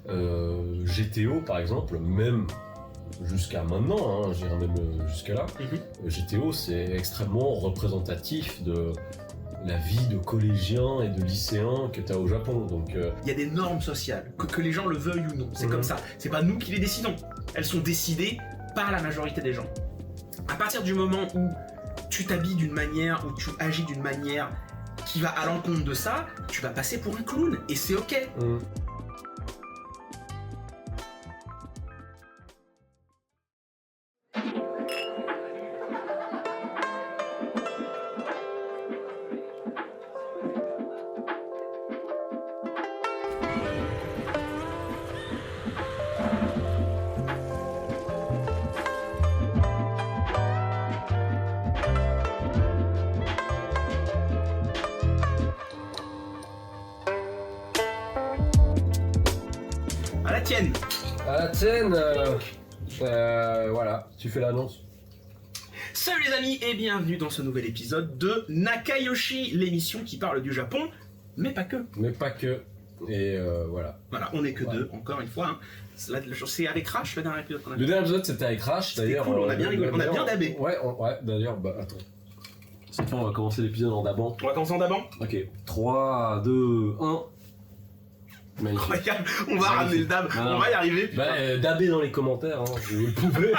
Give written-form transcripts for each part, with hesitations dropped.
GTO par exemple, même jusqu'à maintenant, hein, j'irai même jusqu'à là, GTO c'est extrêmement représentatif de la vie de collégiens et de lycéens que tu as au Japon. Donc, il y a des normes sociales, que les gens le veuillent ou non, c'est comme ça. C'est pas nous qui les décidons, elles sont décidées par la majorité des gens. À partir du moment où tu t'habilles d'une manière, où tu agis d'une manière qui va à l'encontre de ça, tu vas passer pour un clown, et c'est ok. À la tienne. À la tienne, voilà, tu fais l'annonce. Salut les amis et bienvenue dans ce nouvel épisode de Nakayoshi, l'émission qui parle du Japon, mais pas que. Mais pas que. Et voilà. Voilà, on est que deux, encore une fois. Hein. C'est avec Crash le dernier épisode qu'on a fait. Le dernier épisode c'était avec Crash, d'ailleurs. Cool, on a bien rigolé, on a bien dabé. Ouais, d'ailleurs, bah attends. Cette fois on va commencer l'épisode en dabant. On va commencer en d'abord. Ok, 3, 2, 1. Magnifique. Regarde, on va ramener le dab, on va y arriver. Bah, dabez dans les commentaires, hein, si vous le pouvez.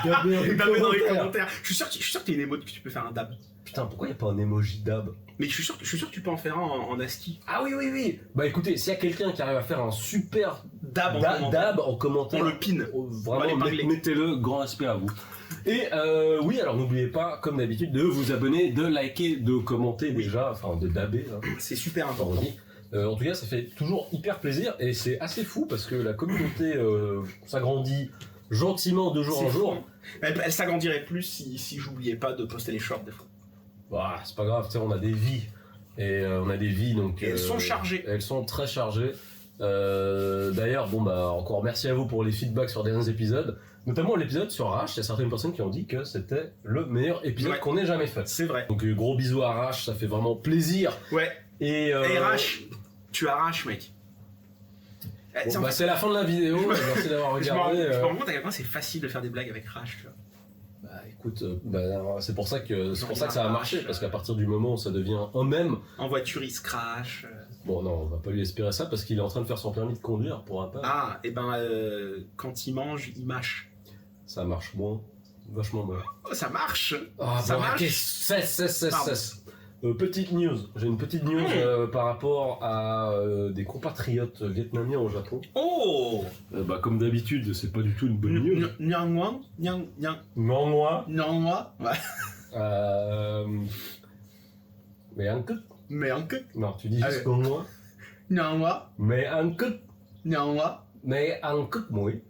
Dabez dans les commentaires. Je suis sûr que t'as une émote que tu peux faire un dab. Putain, pourquoi y a pas un emoji dab? Mais je suis sûr que tu peux en faire un en ASCII. Ah oui. Bah écoutez, s'il y a quelqu'un qui arrive à faire un super Dab en commentaire. On le pin. Vraiment, mettez-le, grand respect à vous. Et oui, alors n'oubliez pas, comme d'habitude, de vous abonner, de liker, de commenter déjà, enfin de daber. Hein. C'est super important. En tout cas, ça fait toujours hyper plaisir et c'est assez fou parce que la communauté s'agrandit gentiment de jour en jour. Elle s'agrandirait plus si j'oubliais pas de poster les shorts des fois. Bah, c'est pas grave, tu sais, on a des vies. Et on a des vies donc. Et elles sont chargées. Elles sont très chargées. D'ailleurs, bon bah encore merci à vous pour les feedbacks sur les derniers épisodes. Notamment l'épisode sur Rash, il y a certaines personnes qui ont dit que c'était le meilleur épisode qu'on ait jamais fait. C'est vrai. Donc gros bisous à Rash, ça fait vraiment plaisir. Ouais. Et Rash, tu arraches mec. Bon, bah, c'est la fin de la vidéo, merci d'avoir regardé. Je me rends compte à quel point c'est facile de faire des blagues avec Rash, tu vois. Bah écoute, c'est pour ça que ça a marché, parce qu'à partir du moment où ça devient un mème... En voiture il se crache. Bon non, on va pas lui espérer ça, parce qu'il est en train de faire son permis de conduire pour un peu. Ah, et ben quand il mange, il mâche. Ça marche moins, vachement moins. Oh, ça marche. Ça marche. Cesse. Petite news, j'ai une petite news par rapport à des compatriotes vietnamiens au Japon. Oh bah comme d'habitude, c'est pas du tout une bonne news. Nyangwa. Ouais. Mais un coup. Non, tu dis juste comme moi. Nyangwa. Mais un coup. Mais un coup, oui.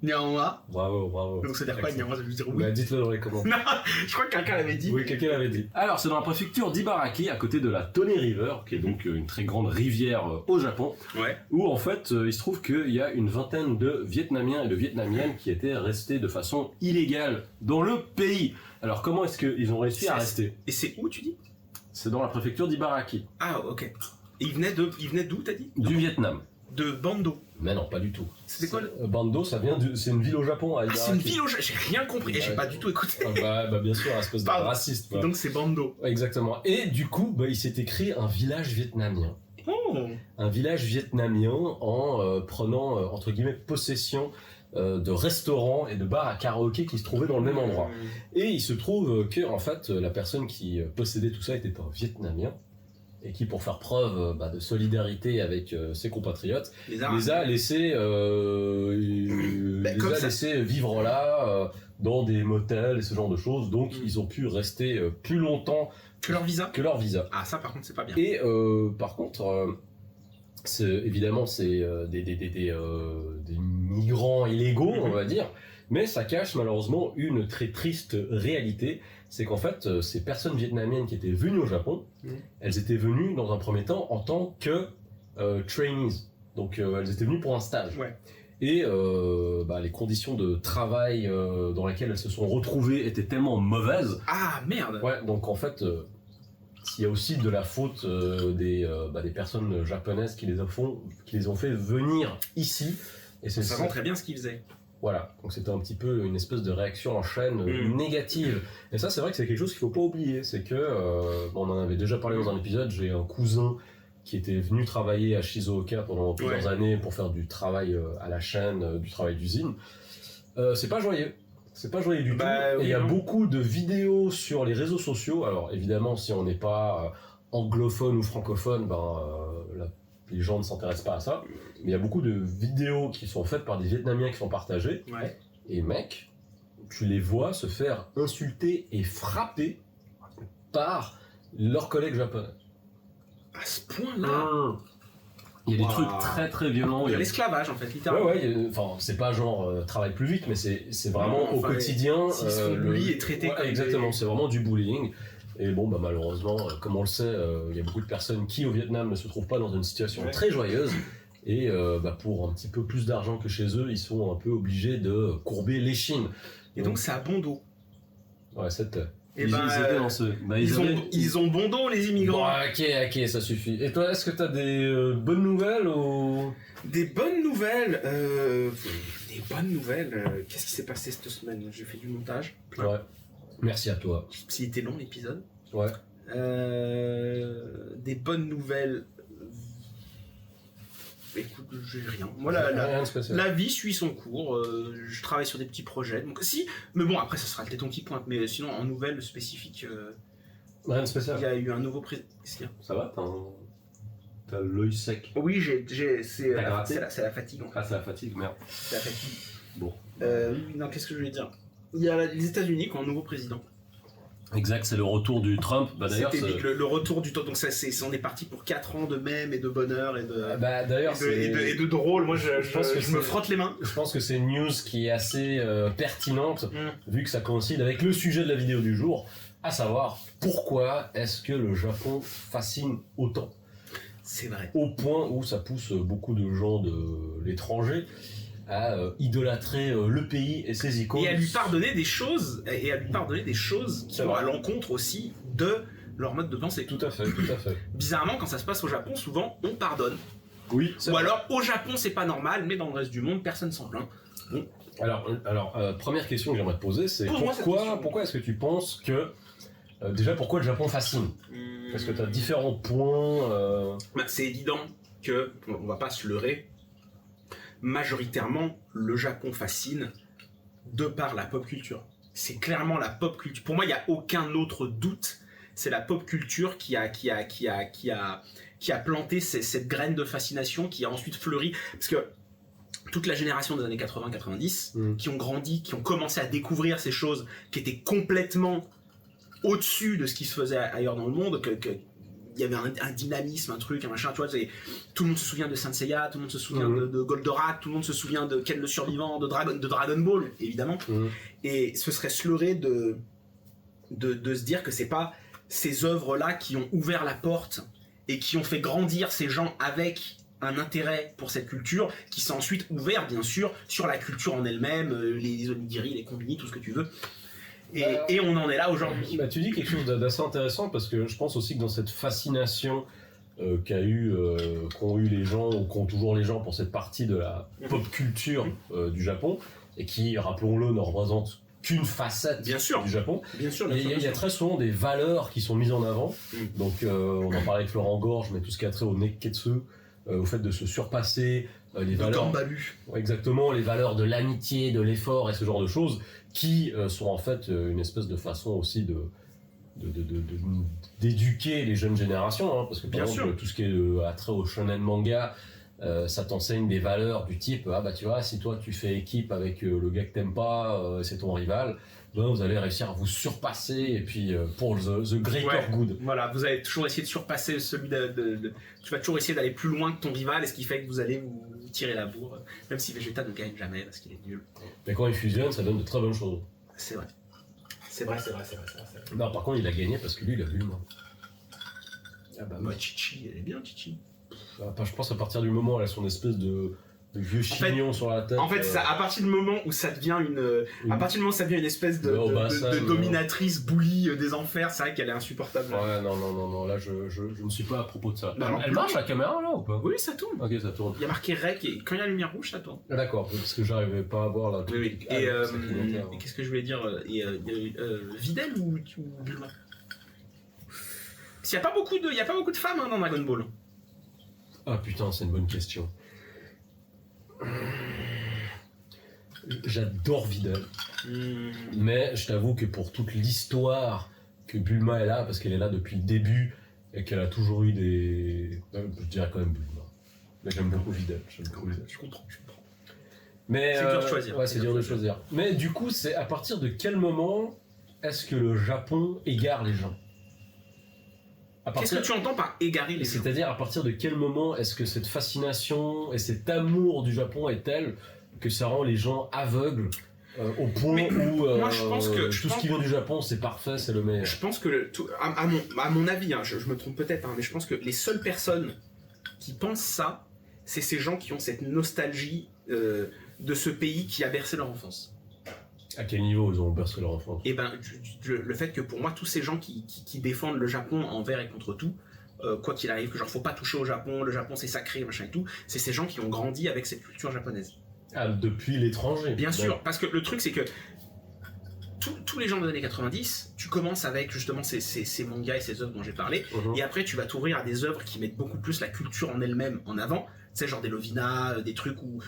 Nyangwa. Bravo. Donc ça veut dire quoi, Nyangwa? Ça veut dire oui. Bah dites-le dans les commentaires. Non, je crois que quelqu'un l'avait dit. Oui, quelqu'un l'avait dit. Alors c'est dans la préfecture d'Ibaraki, à côté de la Tone River, qui est donc une très grande rivière au Japon. Ouais. Où en fait, il se trouve qu'il y a une vingtaine de Vietnamiens et de Vietnamiennes qui étaient restés de façon illégale dans le pays. Alors comment est-ce qu'ils ont réussi à rester? Et c'est où tu dis? C'est dans la préfecture d'Ibaraki. Ah ok. Et ils venaient d'où t'as dit? Du Vietnam. De Bando. Mais non, pas du tout. C'était quoi Bando, ça vient c'est une ville au Japon. À c'est une ville au Japon. J'ai rien compris et j'ai pas du tout écouté. Bah bien sûr, espèce de raciste. Et donc c'est Bando. Exactement. Et du coup, il s'est écrit un village vietnamien. Oh. Un village vietnamien en prenant entre guillemets possession de restaurants et de bars à karaoké qui se trouvaient dans le même endroit. Et il se trouve que en fait la personne qui possédait tout ça était un Vietnamien et qui, pour faire preuve de solidarité avec ses compatriotes, les a laissés vivre là dans des motels et ce genre de choses. Donc ils ont pu rester plus longtemps que leur visa. Ah ça par contre c'est pas bien. Et par contre évidemment c'est des migrants illégaux, on va dire, mais ça cache malheureusement une très triste réalité, c'est qu'en fait ces personnes vietnamiennes qui étaient venues au Japon, elles étaient venues dans un premier temps en tant que trainees, donc elles étaient venues pour un stage. Ouais. Et les conditions de travail dans lesquelles elles se sont retrouvées étaient tellement mauvaises. Ah merde. Ouais, donc en fait s'il y a aussi de la faute des personnes japonaises qui les ont fait venir ici. Et c'est Ça ça. rend très bien ce qu'ils faisaient. Voilà, donc c'était un petit peu une espèce de réaction en chaîne négative. Et ça, c'est vrai que c'est quelque chose qu'il faut pas oublier. C'est que, on en avait déjà parlé dans un épisode, j'ai un cousin qui était venu travailler à Shizuoka pendant plusieurs années pour faire du travail à la chaîne, du travail d'usine. C'est pas joyeux. C'est pas joyeux du tout. Et il y a beaucoup de vidéos sur les réseaux sociaux. Alors évidemment, si on n'est pas anglophone ou francophone, les gens ne s'intéressent pas à ça. Mais il y a beaucoup de vidéos qui sont faites par des Vietnamiens qui sont partagées. Ouais. Et mec, tu les vois se faire insulter et frapper par leurs collègues japonais. À ce point-là. Il y a des trucs très très violents. Il y a l'esclavage en fait, littéralement. Enfin, c'est pas genre travaille plus vite, mais c'est vraiment au quotidien. Le bully est traité comme exactement, c'est vraiment du bullying. Et bon, malheureusement, comme on le sait, il y a beaucoup de personnes qui au Vietnam ne se trouvent pas dans une situation très joyeuse. Et pour un petit peu plus d'argent que chez eux, ils sont un peu obligés de courber l'échine. Et donc c'est à bon dos. Ouais, c'était. Et ils étaient dans ce. Ils ont bon dos, les immigrants. Bon, ok, ça suffit. Et toi, est-ce que t'as des bonnes nouvelles ou... Des bonnes nouvelles qu'est-ce qui s'est passé cette semaine? J'ai fait du montage. Ouais. Merci à toi. S'il était long l'épisode. Ouais. Des bonnes nouvelles. Écoute, j'ai rien. Moi, la vie suit son cours. Je travaille sur des petits projets. Donc, mais bon, après, ça sera le téton qui pointe. Mais sinon, en nouvelles spécifiques, rien de spécial. Il y a eu un nouveau président. Qu'est-ce qu'il y a? Ça va? T'as l'œil sec. Oui, c'est la fatigue. En fait. Ah, c'est la fatigue, merde. C'est la fatigue. Bon. Non, qu'est-ce que je voulais dire? Il y a les États-Unis qui ont un nouveau président. Exact, c'est le retour du Trump. D'ailleurs, c'était le retour du temps. Donc on est parti pour 4 ans de mème et de bonheur et de drôle. Moi, je pense que je me frotte les mains. Je pense que c'est une news qui est assez pertinente, vu que ça coïncide avec le sujet de la vidéo du jour, à savoir pourquoi est-ce que le Japon fascine autant. C'est vrai. Au point où ça pousse beaucoup de gens de l'étranger à idolâtrer le pays et ses icônes. Et à lui pardonner des choses, qui vont à l'encontre aussi de leur mode de pensée. Tout à fait. Bizarrement, quand ça se passe au Japon, souvent, on pardonne. Oui, Ou alors, au Japon, c'est pas normal, mais dans le reste du monde, personne s'en plaint. Bon. Alors, première question que j'aimerais te poser, c'est pourquoi est-ce que tu penses que... déjà, pourquoi le Japon fascine? Parce que tu as différents points... C'est évident que, on va pas se leurrer, majoritairement, le Japon fascine de par la pop culture. C'est clairement la pop culture. Pour moi, il n'y a aucun autre doute. C'est la pop culture qui a planté cette graine de fascination qui a ensuite fleuri. Parce que toute la génération des années 80-90, qui ont grandi, qui ont commencé à découvrir ces choses qui étaient complètement au-dessus de ce qui se faisait ailleurs dans le monde, il y avait un dynamisme, un truc, un machin, tu vois, tout le monde se souvient de Saint Seiya, tout le monde se souvient de Goldorak, tout le monde se souvient de Ken le Survivant, de Dragon Ball, évidemment. Et ce serait se leurrer de se dire que c'est pas ces œuvres-là qui ont ouvert la porte et qui ont fait grandir ces gens avec un intérêt pour cette culture, qui s'est ensuite ouvert, bien sûr, sur la culture en elle-même, les onigiri, les combini, tout ce que tu veux. Et on en est là aujourd'hui. Tu dis quelque chose d'assez intéressant, parce que je pense aussi que dans cette fascination qu'ont eu les gens, ou qu'ont toujours les gens pour cette partie de la pop culture du Japon, et qui, rappelons-le, ne représente qu'une facette du Japon. Bien sûr. Il y a très souvent des valeurs qui sont mises en avant. Donc, on en parlait avec Florent Gorge, mais tout ce qui a trait au Nekketsu, au fait de se surpasser, les valeurs. Exactement, les valeurs de l'amitié, de l'effort et ce genre de choses, qui sont en fait une espèce de façon aussi d'éduquer les jeunes générations, parce que par exemple, tout ce qui est attrait au shonen manga, ça t'enseigne des valeurs du type tu vois, si toi tu fais équipe avec le gars que t'aimes pas, c'est ton rival, vous allez réussir à vous surpasser, et puis pour the greater good. Voilà, vous allez toujours essayer de surpasser celui tu vas toujours essayer d'aller plus loin que ton rival, et ce qui fait que vous allez vous tirer la bourre, même si Vegeta ne gagne jamais parce qu'il est nul. Mais quand il fusionne, ça donne de très bonnes choses. C'est vrai. C'est vrai. Non, par contre, il a gagné parce que lui, il a vu le moins. Chichi, elle est bien, Chichi. Je pense à partir du moment où elle a son espèce de Le vieux chignon sur la tête. En fait, à partir du moment où ça devient une espèce de dominatrice bully des enfers, c'est vrai qu'elle est insupportable. Ouais, non, là je ne suis pas à propos de ça. Non, Elle marche la caméra là ou pas? Oui, ça tourne. Ok, ça tourne. Il y a marqué REC et quand il y a la lumière rouge, ça tourne. Ah, d'accord, parce que j'arrivais pas à voir là. Oui. Et qu'est-ce que je voulais dire Videl ou Bulma? Il n'y a pas beaucoup de femmes dans Dragon Ball. Ah putain, c'est une bonne question. J'adore Videl. Mais je t'avoue que pour toute l'histoire que Bulma est là, parce qu'elle est là depuis le début et qu'elle a toujours eu des... Je dirais quand même Bulma. Mais j'aime beaucoup Videl. Je comprends. Mais, c'est dur de choisir. Ouais, c'est dur de choisir. Mais du coup, c'est à partir de quel moment est-ce que le Japon égare les gens? Qu'est-ce que tu entends par égarer les gens? C'est-à-dire à partir de quel moment est-ce que cette fascination et cet amour du Japon est tel que ça rend les gens aveugles au point où moi, je pense que, tout ce qui vient du Japon c'est parfait, c'est le meilleur. Je pense que, à mon avis, hein, je me trompe peut-être, hein, mais je pense que les seules personnes qui pensent ça, c'est ces gens qui ont cette nostalgie de ce pays qui a bercé leur enfance. À quel niveau ils ont bercé leur enfance? Et ben, le fait que pour moi, tous ces gens qui défendent le Japon envers et contre tout, quoi qu'il arrive, que genre faut pas toucher au Japon, le Japon c'est sacré, machin et tout, c'est ces gens qui ont grandi avec cette culture japonaise. Ah, depuis l'étranger. Bien sûr, parce que le truc c'est que tous les gens des années 90, tu commences avec justement ces mangas et ces œuvres dont j'ai parlé, et après tu vas t'ouvrir à des œuvres qui mettent beaucoup plus la culture en elle-même en avant. Tu sais, genre des Lovina, des trucs où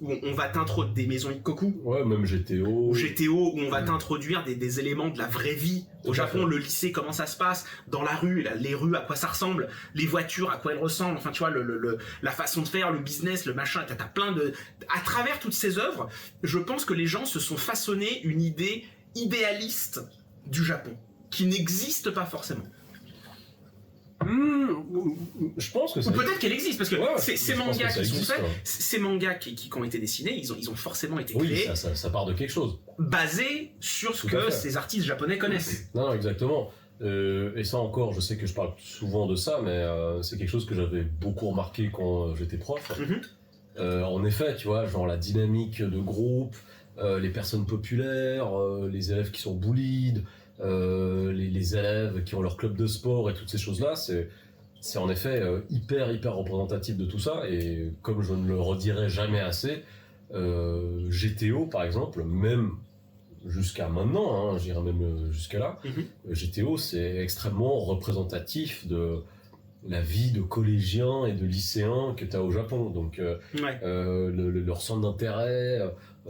on va t'introduire des maisons Ikkoku. Ouais, même GTO. Ou GTO, où on va t'introduire des éléments de la vraie vie. Au Japon, le lycée, comment ça se passe, dans la rue, les rues, à quoi ça ressemble, les voitures, à quoi elles ressemblent, enfin tu vois, la façon de faire, le business, le machin, t'as plein de... À travers toutes ces œuvres, je pense que les gens se sont façonnés une idée idéaliste du Japon, qui n'existe pas forcément. Je pense que ça... Ou peut-être qu'elle existe, parce que ces mangas qui sont faits, ouais. Ces mangas qui ont été dessinés, ils ont forcément été Oui, créés ça part de quelque chose. basés sur ce que ces artistes japonais connaissent. Non, exactement. Et ça encore, je sais que je parle souvent de ça, mais c'est quelque chose que j'avais beaucoup remarqué quand j'étais prof. En effet, tu vois, genre la dynamique de groupe, les personnes populaires, les élèves qui sont bullied, les élèves qui ont leur club de sport et toutes ces choses-là, c'est en effet hyper représentatif de tout ça. Et comme je ne le redirai jamais assez, GTO par exemple, même jusqu'à maintenant, hein, j'irai même jusqu'à là, GTO c'est extrêmement représentatif de la vie de collégiens et de lycéens que tu as au Japon. Donc leur centre d'intérêt,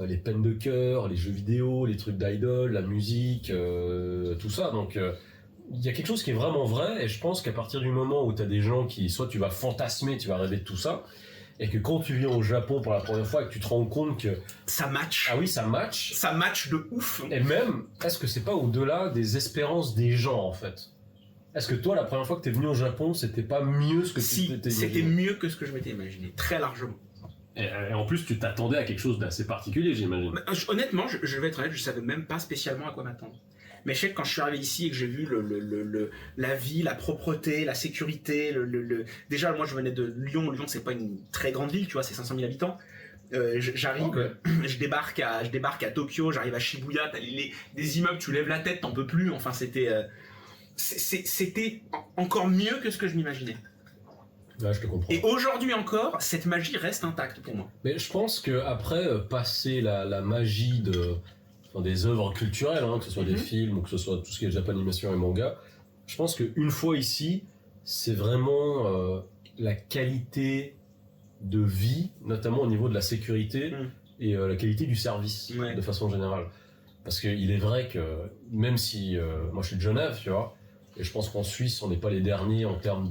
les peines de cœur, les jeux vidéo, les trucs d'idol, la musique, tout ça. Donc il y a quelque chose qui est vraiment vrai, et je pense qu'à partir du moment où tu as des gens qui, soit tu vas fantasmer, tu vas rêver de tout ça, et que quand tu viens au Japon pour la première fois et que tu te rends compte que... Ça match. Ah oui, ça match. Ça match de ouf. Et même, est-ce que c'est pas au-delà des espérances des gens, en fait? Est-ce que toi, la première fois que t'es venu au Japon, c'était pas mieux ce que tu t'étais imaginé? C'était mieux que ce que je m'étais imaginé, très largement. Et en plus, tu t'attendais à quelque chose d'assez particulier, j'imagine. Honnêtement, je vais être honnête, je savais même pas spécialement à quoi m'attendre. Mais je sais que quand je suis arrivé ici et que j'ai vu la vie, la propreté, la sécurité, déjà moi je venais de Lyon. Lyon c'est pas une très grande ville, tu vois, c'est 500 000 habitants. J'arrive, je débarque à Tokyo, j'arrive à Shibuya, t'as des immeubles, tu lèves la tête, t'en peux plus. Enfin c'était encore mieux que ce que je m'imaginais. Là, je te comprends. Et aujourd'hui encore, cette magie reste intacte pour moi. Mais je pense que après passer la magie des œuvres culturelles, hein, que ce soit des films ou que ce soit tout ce qui est Japanimation et manga, je pense qu'une fois ici, c'est vraiment la qualité de vie, notamment au niveau de la sécurité et la qualité du service de façon générale. Parce qu'il est vrai que même si moi je suis de Genève, tu vois, et je pense qu'en Suisse on n'est pas les derniers en termes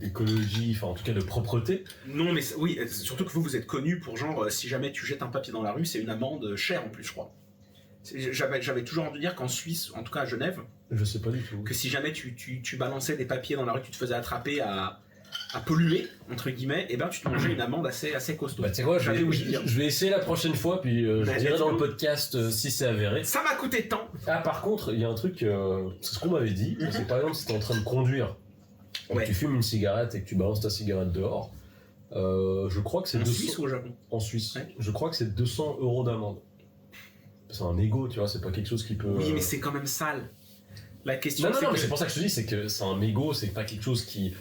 d'écologie, enfin en tout cas de propreté. Non mais oui, surtout que vous êtes connu pour genre si jamais tu jettes un papier dans la rue, c'est une amende chère en plus je crois. J'avais toujours envie de dire qu'en Suisse, en tout cas à Genève, je sais pas du tout, que si jamais tu balançais des papiers dans la rue, tu te faisais attraper à polluer, entre guillemets, et ben tu te mangeais une amende assez costaud. Bah tu sais quoi, je vais essayer la prochaine fois, puis je dirai dans le podcast si c'est avéré. Ça m'a coûté de temps. Ah par contre, il y a un truc, c'est ce qu'on m'avait dit, c'est par exemple si t'es en train de conduire, et que tu fumes une cigarette et que tu balances ta cigarette dehors, Je crois que c'est En 200 Suisse ou au Japon? en Suisse. Ouais. Je crois que c'est 200 € d'amende. C'est un ego, tu vois, c'est pas quelque chose qui peut. Oui, mais c'est quand même sale. La question, Non, c'est mais que... c'est pour ça que je te dis, c'est que c'est un mégot, c'est pas quelque chose qui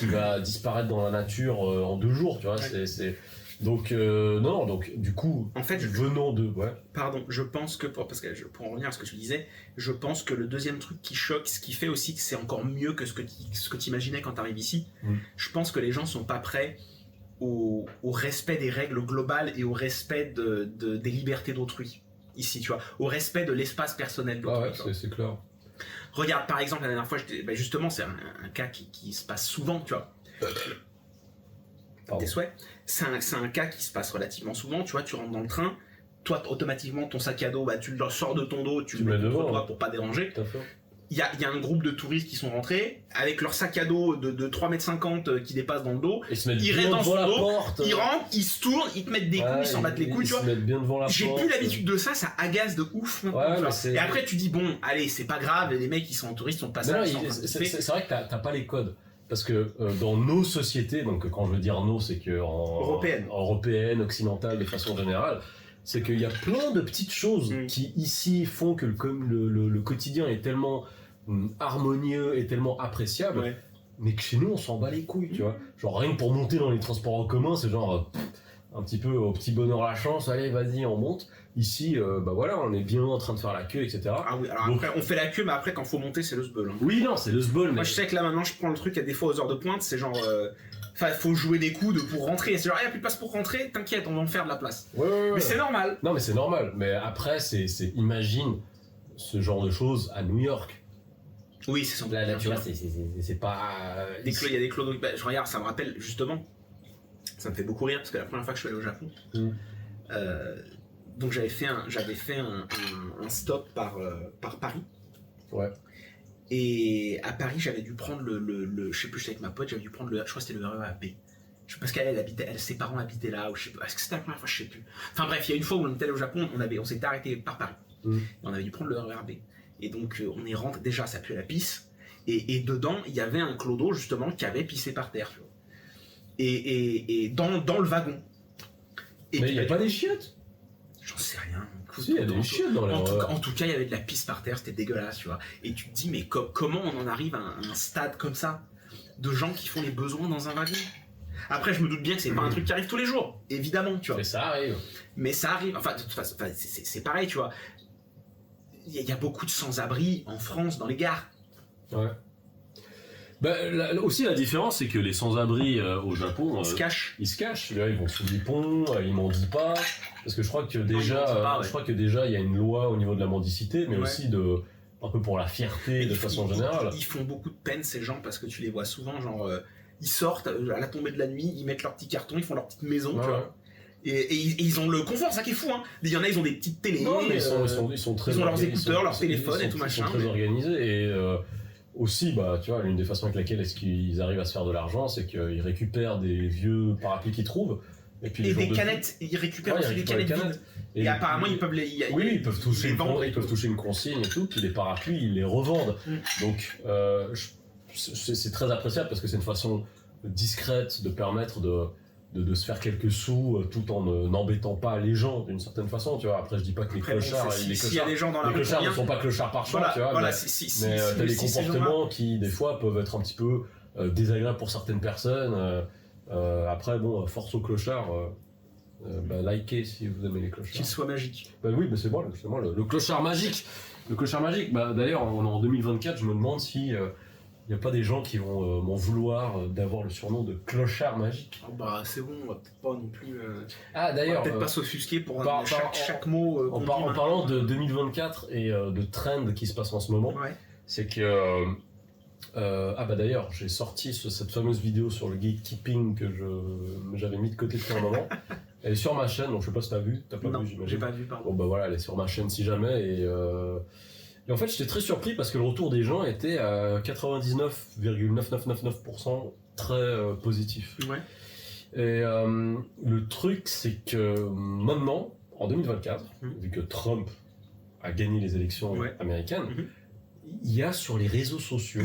va disparaître dans la nature en 2 jours, tu vois. Ouais. Donc, non, donc du coup, En fait, venant de. Ouais. Pardon, je pense que, pour en revenir à ce que tu disais, je pense que le deuxième truc qui choque, ce qui fait aussi que c'est encore mieux que ce que tu imaginais quand tu arrives ici, je pense que les gens sont pas prêts au respect des règles globales et au respect des libertés d'autrui. Ici, tu vois, au respect de l'espace personnel d'autrui. Ah ouais, c'est clair. Regarde, par exemple, la dernière fois, justement, c'est un cas qui se passe souvent, tu vois. Tes souhaits. C'est un cas qui se passe relativement souvent, tu vois, tu rentres dans le train, toi, automatiquement, ton sac à dos, tu le sors de ton dos, tu le mets devant toi pour pas déranger. Tout à fait. Il y a un groupe de touristes qui sont rentrés, avec leur sac à dos de 3,50 m qui dépasse dans le dos, ils restent dans son dos, ils rentrent, ils se tournent, ils te mettent des coups, ils s'en battent les couilles, tu vois. J'ai plus l'habitude de ça agace de ouf. Et après tu dis, bon, allez, c'est pas grave, les mecs qui sont en touriste sont pas ça. C'est vrai que t'as pas les codes. Parce que dans nos sociétés, donc quand je veux dire nos, c'est que européenne, occidentale, de façon générale, c'est qu'il y a plein de petites choses qui ici font que le quotidien est tellement harmonieux et tellement appréciable, mais que chez nous on s'en bat les couilles, tu vois. Genre rien que pour monter dans les transports en commun, c'est genre un petit peu au petit bonheur la chance, allez vas-y on monte. Ici, voilà, on est bien en train de faire la queue, etc. Ah oui, alors donc, après, on fait la queue, mais après, quand faut monter, c'est le sbeul. Hein. Oui, non, c'est le sbeul. Moi, je sais que là, maintenant, je prends le truc à des fois aux heures de pointe, c'est genre... faut jouer des coups pour rentrer. C'est genre, il n'y a plus de place pour rentrer, t'inquiète, on va en faire de la place. Ouais. Mais c'est normal. Non, mais c'est normal. Mais après, imagine ce genre de choses à New York. Oui, c'est sans doute. Là, tu vois, c'est pas... Il y a des clodos... je regarde, ça me rappelle, justement, ça me fait beaucoup rire, parce que la première fois que je suis allé au Japon... Donc j'avais fait un stop par Paris. Ouais. Et à Paris, j'avais dû prendre je sais plus, j'étais avec ma pote, j'avais dû prendre je crois que c'était le RER B. Parce ses parents habitaient là, ou je sais pas, est-ce que c'était la première fois, je sais plus. Enfin bref, il y a une fois où on était allé au Japon, on s'était arrêté par Paris. Et on avait dû prendre le RER B. Et donc on est rentré, déjà ça puait la pisse, et dedans, il y avait un clodo justement qui avait pissé par terre. Tu vois. Et dans le wagon. Et mais il n'y a pas des chiottes? J'en sais rien. Si, il y a des chiottes dans les en tout cas, il y avait de la pisse par terre, c'était dégueulasse, tu vois. Et tu te dis, mais comment on en arrive à un stade comme ça de gens qui font les besoins dans un wagon? Après, je me doute bien que c'est pas un truc qui arrive tous les jours, évidemment, tu vois. Mais ça arrive. Enfin, de toute façon, c'est pareil, tu vois. Il y a beaucoup de sans-abri en France, dans les gares. Ouais. Là aussi, la différence, c'est que les sans-abri au Japon, ils se cachent. Ils se cachent. Là, ils vont sous les ponts, ils mendient pas. Parce que je crois que déjà, il y a une loi au niveau de la mendicité, mais aussi un peu pour la fierté de façon générale. Ils font beaucoup de peine, ces gens, parce que tu les vois souvent, genre, ils sortent à la tombée de la nuit, ils mettent leur petit carton, ils font leur petite maison, tu vois. Et ils ont le confort, ça qui est fou, hein. Il y en a, ils ont des petites télés. Non, mais ils sont très ils ont leurs écouteurs, leurs téléphones et tout machin. Ils sont très organisés et aussi, tu vois, l'une des façons avec laquelle est-ce qu'ils arrivent à se faire de l'argent, c'est qu'ils récupèrent des vieux parapluies qu'ils trouvent. Et des canettes, ils récupèrent aussi des canettes vides. Et apparemment, ils peuvent ils peuvent toucher une consigne et tout, puis les parapluies, ils les revendent. Donc, c'est très appréciable parce que c'est une façon discrète de permettre de se faire quelques sous tout en n'embêtant pas les gens d'une certaine façon, tu vois. Après, je dis pas que les clochards, s'il y a des gens dans la rue, les clochards ne sont pas clochards par choix, tu vois. Mais t'as des comportements qui, des fois, peuvent être un petit peu désagréables pour certaines personnes. Après, force aux clochards, likez si vous aimez les clochards. Qu'ils soient magiques. Oui, mais c'est moi, justement, le clochard magique. Le clochard magique, d'ailleurs, on est en 2024, je me demande si... il n'y a pas des gens qui vont m'en vouloir d'avoir le surnom de clochard magique. C'est bon, on va peut-être pas non plus. D'ailleurs. Peut-être pas s'offusquer pour chaque mot. En parlant de 2024 et de trend qui se passe en ce moment, c'est que. D'ailleurs, j'ai sorti cette fameuse vidéo sur le gatekeeping que j'avais mis de côté depuis un moment. Elle est sur ma chaîne, donc je sais pas si t'as vu. T'as pas vu, j'imagine. J'ai pas vu, pardon. Bon, voilà, elle est sur ma chaîne si jamais. Et en fait, j'étais très surpris parce que le retour des gens était à 99,9999% très positif. Ouais. Et le truc, c'est que maintenant, en 2024, vu que Trump a gagné les élections américaines, il y a sur les réseaux sociaux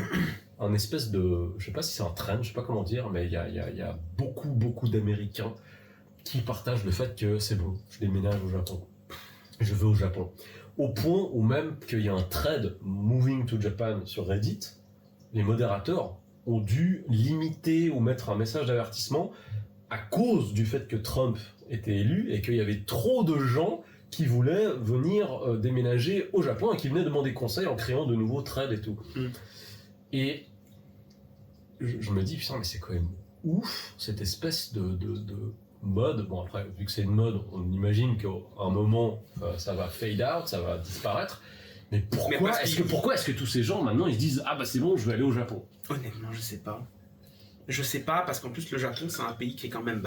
un espèce de, je sais pas si c'est un trend, je sais pas comment dire, mais il y a beaucoup d'Américains qui partagent le fait que c'est bon, je déménage au Japon, je veux au Japon. Au point où même qu'il y a un thread Moving to Japan sur Reddit, les modérateurs ont dû limiter ou mettre un message d'avertissement à cause du fait que Trump était élu et qu'il y avait trop de gens qui voulaient venir déménager au Japon et qui venaient demander conseil en créant de nouveaux threads et tout. Et je me dis, putain, mais c'est quand même ouf, cette espèce de mode. Bon, après, vu que c'est une mode, on imagine qu'à un moment, ça va fade out, ça va disparaître. Mais pourquoi est-ce que tous ces gens, maintenant, ils se disent, ah bah c'est bon, je vais aller au Japon? Honnêtement, je sais pas. Je sais pas, parce qu'en plus, le Japon, c'est un pays qui est quand même...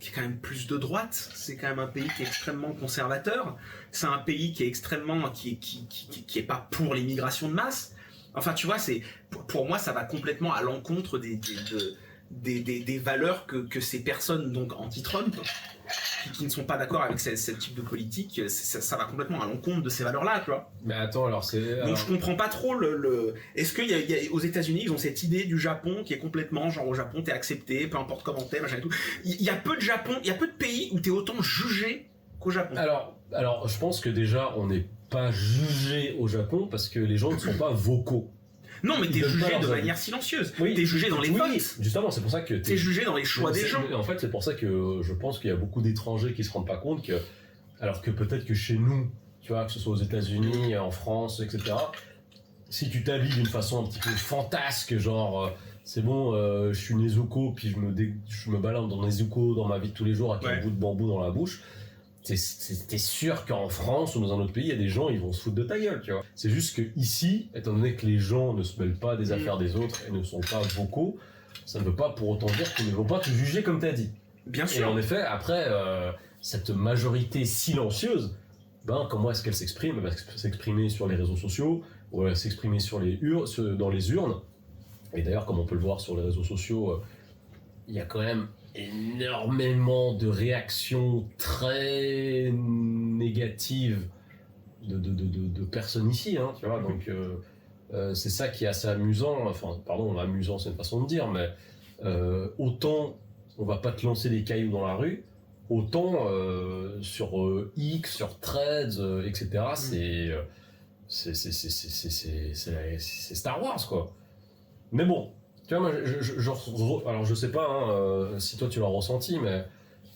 qui est quand même plus de droite, c'est quand même un pays qui est extrêmement conservateur, c'est un pays qui est extrêmement... qui est pas pour l'immigration de masse. Enfin, tu vois, pour moi, ça va complètement à l'encontre des valeurs que ces personnes, donc anti-Trump, qui ne sont pas d'accord avec ce type de politique, ça va complètement à l'encontre de ces valeurs-là, tu vois. Mais attends, alors c'est... Donc je comprends pas trop Est-ce qu'il y a aux États-Unis, ils ont cette idée du Japon qui est complètement genre au Japon t'es accepté, peu importe comment t'es, machin et tout. Il y a peu de pays où t'es autant jugé qu'au Japon. Alors je pense que déjà on n'est pas jugé au Japon parce que les gens ne sont pas vocaux. Non, mais t'es jugé de manière silencieuse. Oui. T'es jugé dans les votes. Justement, c'est pour ça que t'es jugé dans les choix des gens. En fait, c'est pour ça que je pense qu'il y a beaucoup d'étrangers qui se rendent pas compte que, alors que peut-être que chez nous, tu vois, que ce soit aux États-Unis, en France, etc. Si tu t'habilles d'une façon un petit peu fantasque, genre c'est bon, je suis Nezuko, puis je me balade dans Nezuko dans ma vie de tous les jours avec un bout de bambou dans la bouche. T'es sûr qu'en France ou dans un autre pays, il y a des gens, ils vont se foutre de ta gueule, tu vois. C'est juste que ici, étant donné que les gens ne se mêlent pas des affaires des autres et ne sont pas vocaux, ça ne veut pas pour autant dire qu'ils ne vont pas te juger comme t'as dit. Bien sûr. Et en effet, après, cette majorité silencieuse, comment est-ce qu'elle s'exprime? Elle va s'exprimer sur les réseaux sociaux, ou elle va s'exprimer dans les urnes. Et d'ailleurs, comme on peut le voir sur les réseaux sociaux, il y a quand même énormément de réactions très négatives de personnes ici, hein, tu vois, donc c'est ça qui est assez amusant, enfin, pardon, amusant c'est une façon de dire, mais autant on va pas te lancer des cailloux dans la rue, autant sur X, sur Threads, etc., c'est Star Wars, quoi. Mais bon, tu vois, moi, alors je sais pas si toi tu l'as ressenti, mais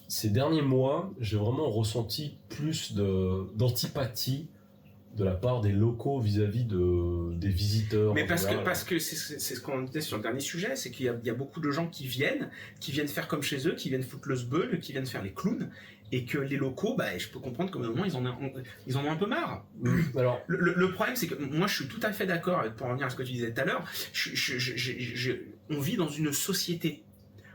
ces derniers mois, j'ai vraiment ressenti plus d'antipathie de la part des locaux vis-à-vis des visiteurs. Mais parce que c'est ce qu'on disait sur le dernier sujet, c'est qu'il y a beaucoup de gens qui viennent faire comme chez eux, qui viennent foutre le sbeul, qui viennent faire les clowns, et que les locaux, je peux comprendre qu'au moment ils en ont un peu marre. Alors, le problème, c'est que moi je suis tout à fait d'accord, pour revenir à ce que tu disais tout à l'heure, on vit dans une société.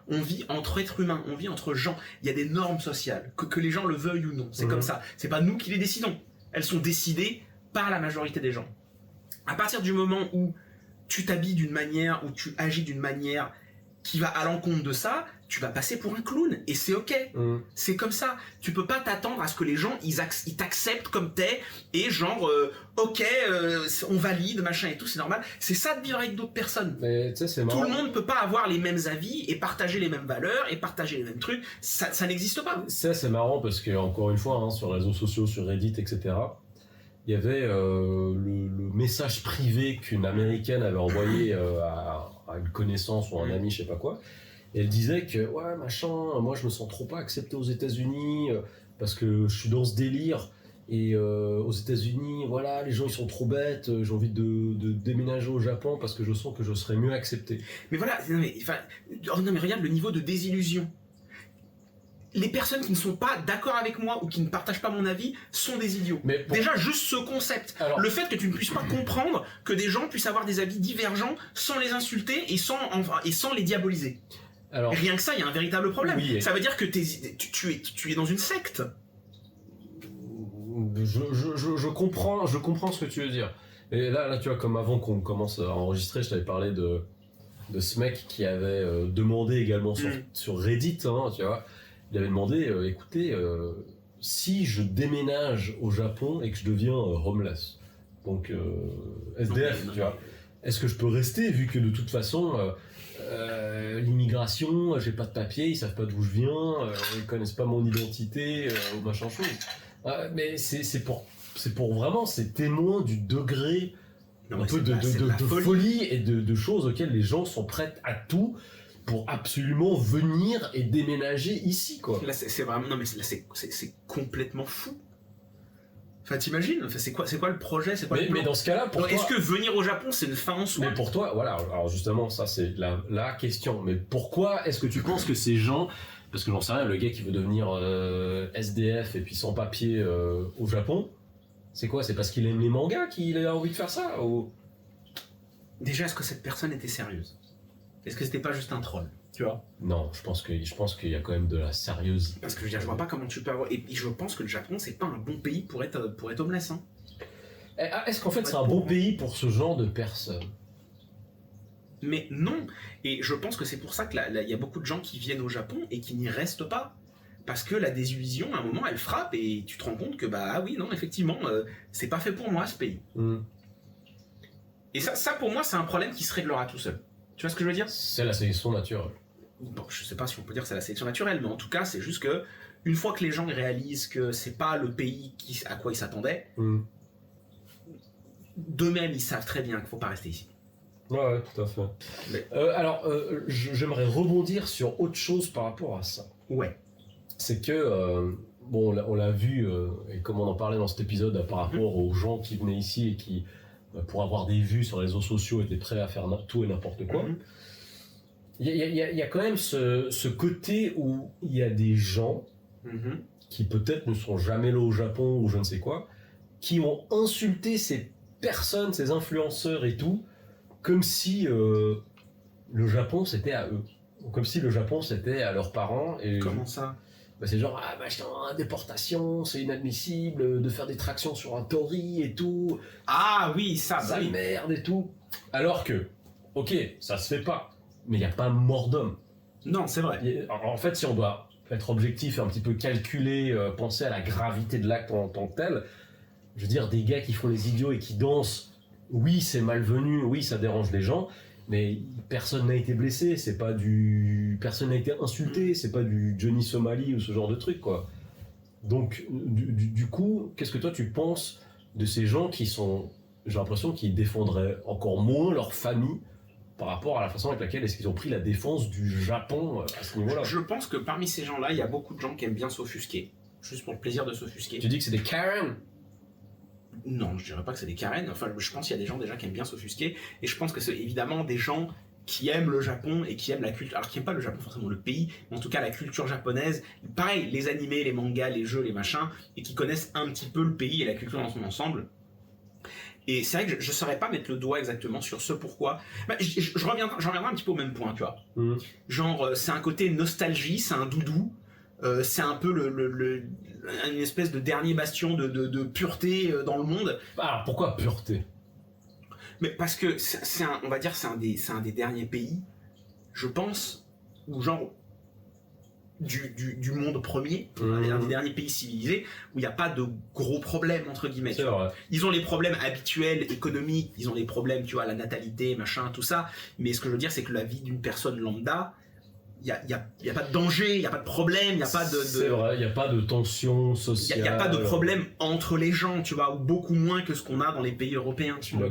On vit entre êtres humains, on vit entre gens. Il y a des normes sociales, que les gens le veuillent ou non. C'est comme ça. C'est pas nous qui les décidons. Elles sont décidées par la majorité des gens. À partir du moment où tu t'habilles d'une manière, où tu agis d'une manière qui va à l'encontre de ça, tu vas passer pour un clown, et c'est ok. C'est comme ça. Tu peux pas t'attendre à ce que les gens, ils t'acceptent comme t'es, et genre, ok, on valide, machin et tout, c'est normal. C'est ça de vivre avec d'autres personnes. Mais tu sais, c'est marrant. Tout le monde peut pas avoir les mêmes avis, et partager les mêmes valeurs, et partager les mêmes trucs. Ça n'existe pas. Ça, c'est marrant, parce que, encore une fois, sur les réseaux sociaux, sur Reddit, etc., il y avait le message privé qu'une Américaine avait envoyé à une connaissance ou un ami, je sais pas quoi. Et elle disait que, ouais, machin, moi je me sens trop pas accepté aux États-Unis parce que je suis dans ce délire. Et aux États-Unis, voilà, les gens ils sont trop bêtes, j'ai envie de déménager au Japon parce que je sens que je serais mieux accepté. Mais voilà, non mais regarde le niveau de désillusion. Les personnes qui ne sont pas d'accord avec moi ou qui ne partagent pas mon avis sont des idiots. Déjà, juste ce concept. Alors, le fait que tu ne puisses pas comprendre que des gens puissent avoir des avis divergents sans les insulter et sans les diaboliser. Alors, rien que ça, il y a un véritable problème. Oui, ça veut dire que tu es dans une secte. Je comprends ce que tu veux dire. Et là, tu vois, comme avant qu'on commence à enregistrer, je t'avais parlé de ce mec qui avait demandé également sur Reddit, tu vois. Il avait demandé, écoutez, si je déménage au Japon et que je deviens homeless, donc SDF, tu vois, est-ce que je peux rester vu que de toute façon l'immigration, j'ai pas de papier, ils savent pas d'où je viens, ils connaissent pas mon identité ou machin chose. Mais c'est pour vraiment c'est témoin du degré Non, un peu de folie et de choses auxquelles les gens sont prêts à tout pour absolument venir et déménager ici, quoi. Là, c'est vraiment... Non, mais là, c'est complètement fou. Enfin, t'imagines, enfin, c'est quoi le projet, c'est quoi le plan? Mais dans ce cas-là, pour Donc, toi... est-ce que venir au Japon, c'est une fin en soi? Mais pour toi, voilà, alors justement, ça c'est la question. Mais pourquoi est-ce que tu penses que ces gens... Parce que j'en sais rien, le gars qui veut devenir SDF et puis sans papier au Japon, c'est quoi? C'est parce qu'il aime les mangas qu'il a envie de faire ça ou... Déjà, est-ce que cette personne était sérieuse? Est-ce que c'était pas juste un troll? Tu vois? Non, je pense qu'il y a quand même de la sérieuse. Parce que je veux dire, je vois pas comment tu peux avoir... Et je pense que le Japon, c'est pas un bon pays pour être homeless, hein. Est-ce qu'en fait c'est un bon pays pour ce genre de personnes? Mais non. Et je pense que c'est pour ça que il y a beaucoup de gens qui viennent au Japon et qui n'y restent pas. Parce que la désillusion, à un moment, elle frappe et tu te rends compte que, bah oui, non, effectivement, c'est pas fait pour moi, ce pays. Et ça, pour moi, c'est un problème qui se réglera tout seul. Tu vois ce que je veux dire? C'est la sélection naturelle. Bon, je sais pas si on peut dire que c'est la sélection naturelle, mais en tout cas, c'est juste que, une fois que les gens réalisent que c'est pas le pays à quoi ils s'attendaient, d'eux-mêmes, ils savent très bien qu'il faut pas rester ici. Ouais, tout à fait. Mais... j'aimerais rebondir sur autre chose par rapport à ça. Ouais. C'est que, bon, on l'a vu, et comme on en parlait dans cet épisode, par rapport aux gens qui venaient ici et qui, pour avoir des vues sur les réseaux sociaux, étaient prêts à faire tout et n'importe quoi. Il y a quand même ce côté où il y a des gens qui peut-être ne sont jamais là au Japon ou je ne sais quoi, qui ont insulté ces personnes, ces influenceurs et tout, comme si le Japon c'était à eux. Comme si le Japon c'était à leurs parents. Et comment ça? Bah c'est genre, déportation, c'est inadmissible de faire des tractions sur un tori et tout. Ah oui, ça, ça oui. Merde et tout. Alors que, ok, ça se fait pas, mais il n'y a pas mort d'homme. Non, c'est vrai. En fait, si on doit être objectif et un petit peu calculer, penser à la gravité de l'acte en tant que tel, je veux dire, des gars qui font les idiots et qui dansent, oui, c'est malvenu, oui, ça dérange les gens, mais personne n'a été blessé, personne n'a été insulté, c'est pas du Johnny Somali ou ce genre de truc, quoi. Donc, du coup, qu'est-ce que toi tu penses de ces gens qui sont, j'ai l'impression qu'ils défendraient encore moins leur famille par rapport à la façon avec laquelle est-ce qu'ils ont pris la défense du Japon à ce niveau-là? Je pense que parmi ces gens-là, il y a beaucoup de gens qui aiment bien s'offusquer, juste pour le plaisir de s'offusquer. Tu dis que c'est des Karen? Non, je dirais pas que c'est des Karen. Enfin, je pense qu'il y a des gens déjà qui aiment bien s'offusquer. Et je pense que c'est évidemment des gens qui aiment le Japon et qui aiment la culture. Alors, qui n'aiment pas le Japon forcément le pays, mais en tout cas la culture japonaise. Pareil, les animés, les mangas, les jeux, les machins. Et qui connaissent un petit peu le pays et la culture dans son ensemble. Et c'est vrai que je ne saurais pas mettre le doigt exactement sur ce pourquoi. Bah, j'en reviendrai un petit peu au même point, tu vois. Genre, c'est un côté nostalgie, c'est un doudou. C'est un peu une espèce de dernier bastion de pureté dans le monde. Alors pourquoi pureté? Mais parce que on va dire c'est un des derniers pays, je pense, où genre du monde premier, un des derniers pays civilisés où il n'y a pas de gros problèmes entre guillemets. C'est vrai. Ils ont les problèmes habituels, économiques, ils ont les problèmes, tu vois, la natalité, machin, tout ça. Mais ce que je veux dire, c'est que la vie d'une personne lambda, il y a pas de danger, il y a pas de problème, il y a pas de... C'est vrai, il y a pas de tension sociale. Il y a pas de problème entre les gens, tu vois, ou beaucoup moins que ce qu'on a dans les pays européens, tu vois,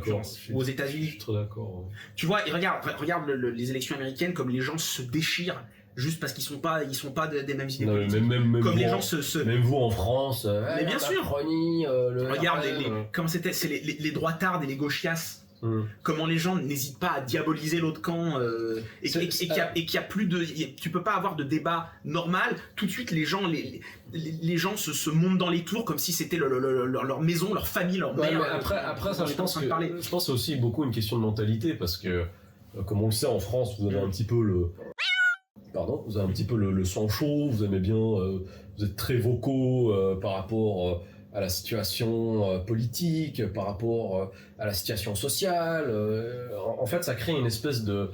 ou aux États-Unis. Je suis trop d'accord. Ouais. Tu vois, et regarde les élections américaines, comme les gens se déchirent juste parce qu'ils sont pas des mêmes idées politiques. Même comme les vous, gens se même vous en France. Mais bien sûr. Regarde RN, comment c'était, c'est les droitards et les gauchias. Comment les gens n'hésitent pas à diaboliser l'autre camp et qu'il y a plus de, tu peux pas avoir de débat normal. Tout de suite, les gens se montent dans les tours comme si c'était leur maison, leur famille, leur mère. Après ça, je pense que c'est aussi beaucoup une question de mentalité parce que, comme on le sait en France, vous avez un petit peu le sang chaud, vous aimez bien, vous êtes très vocaux par rapport à la situation politique, par rapport à la situation sociale. En fait, ça crée une espèce de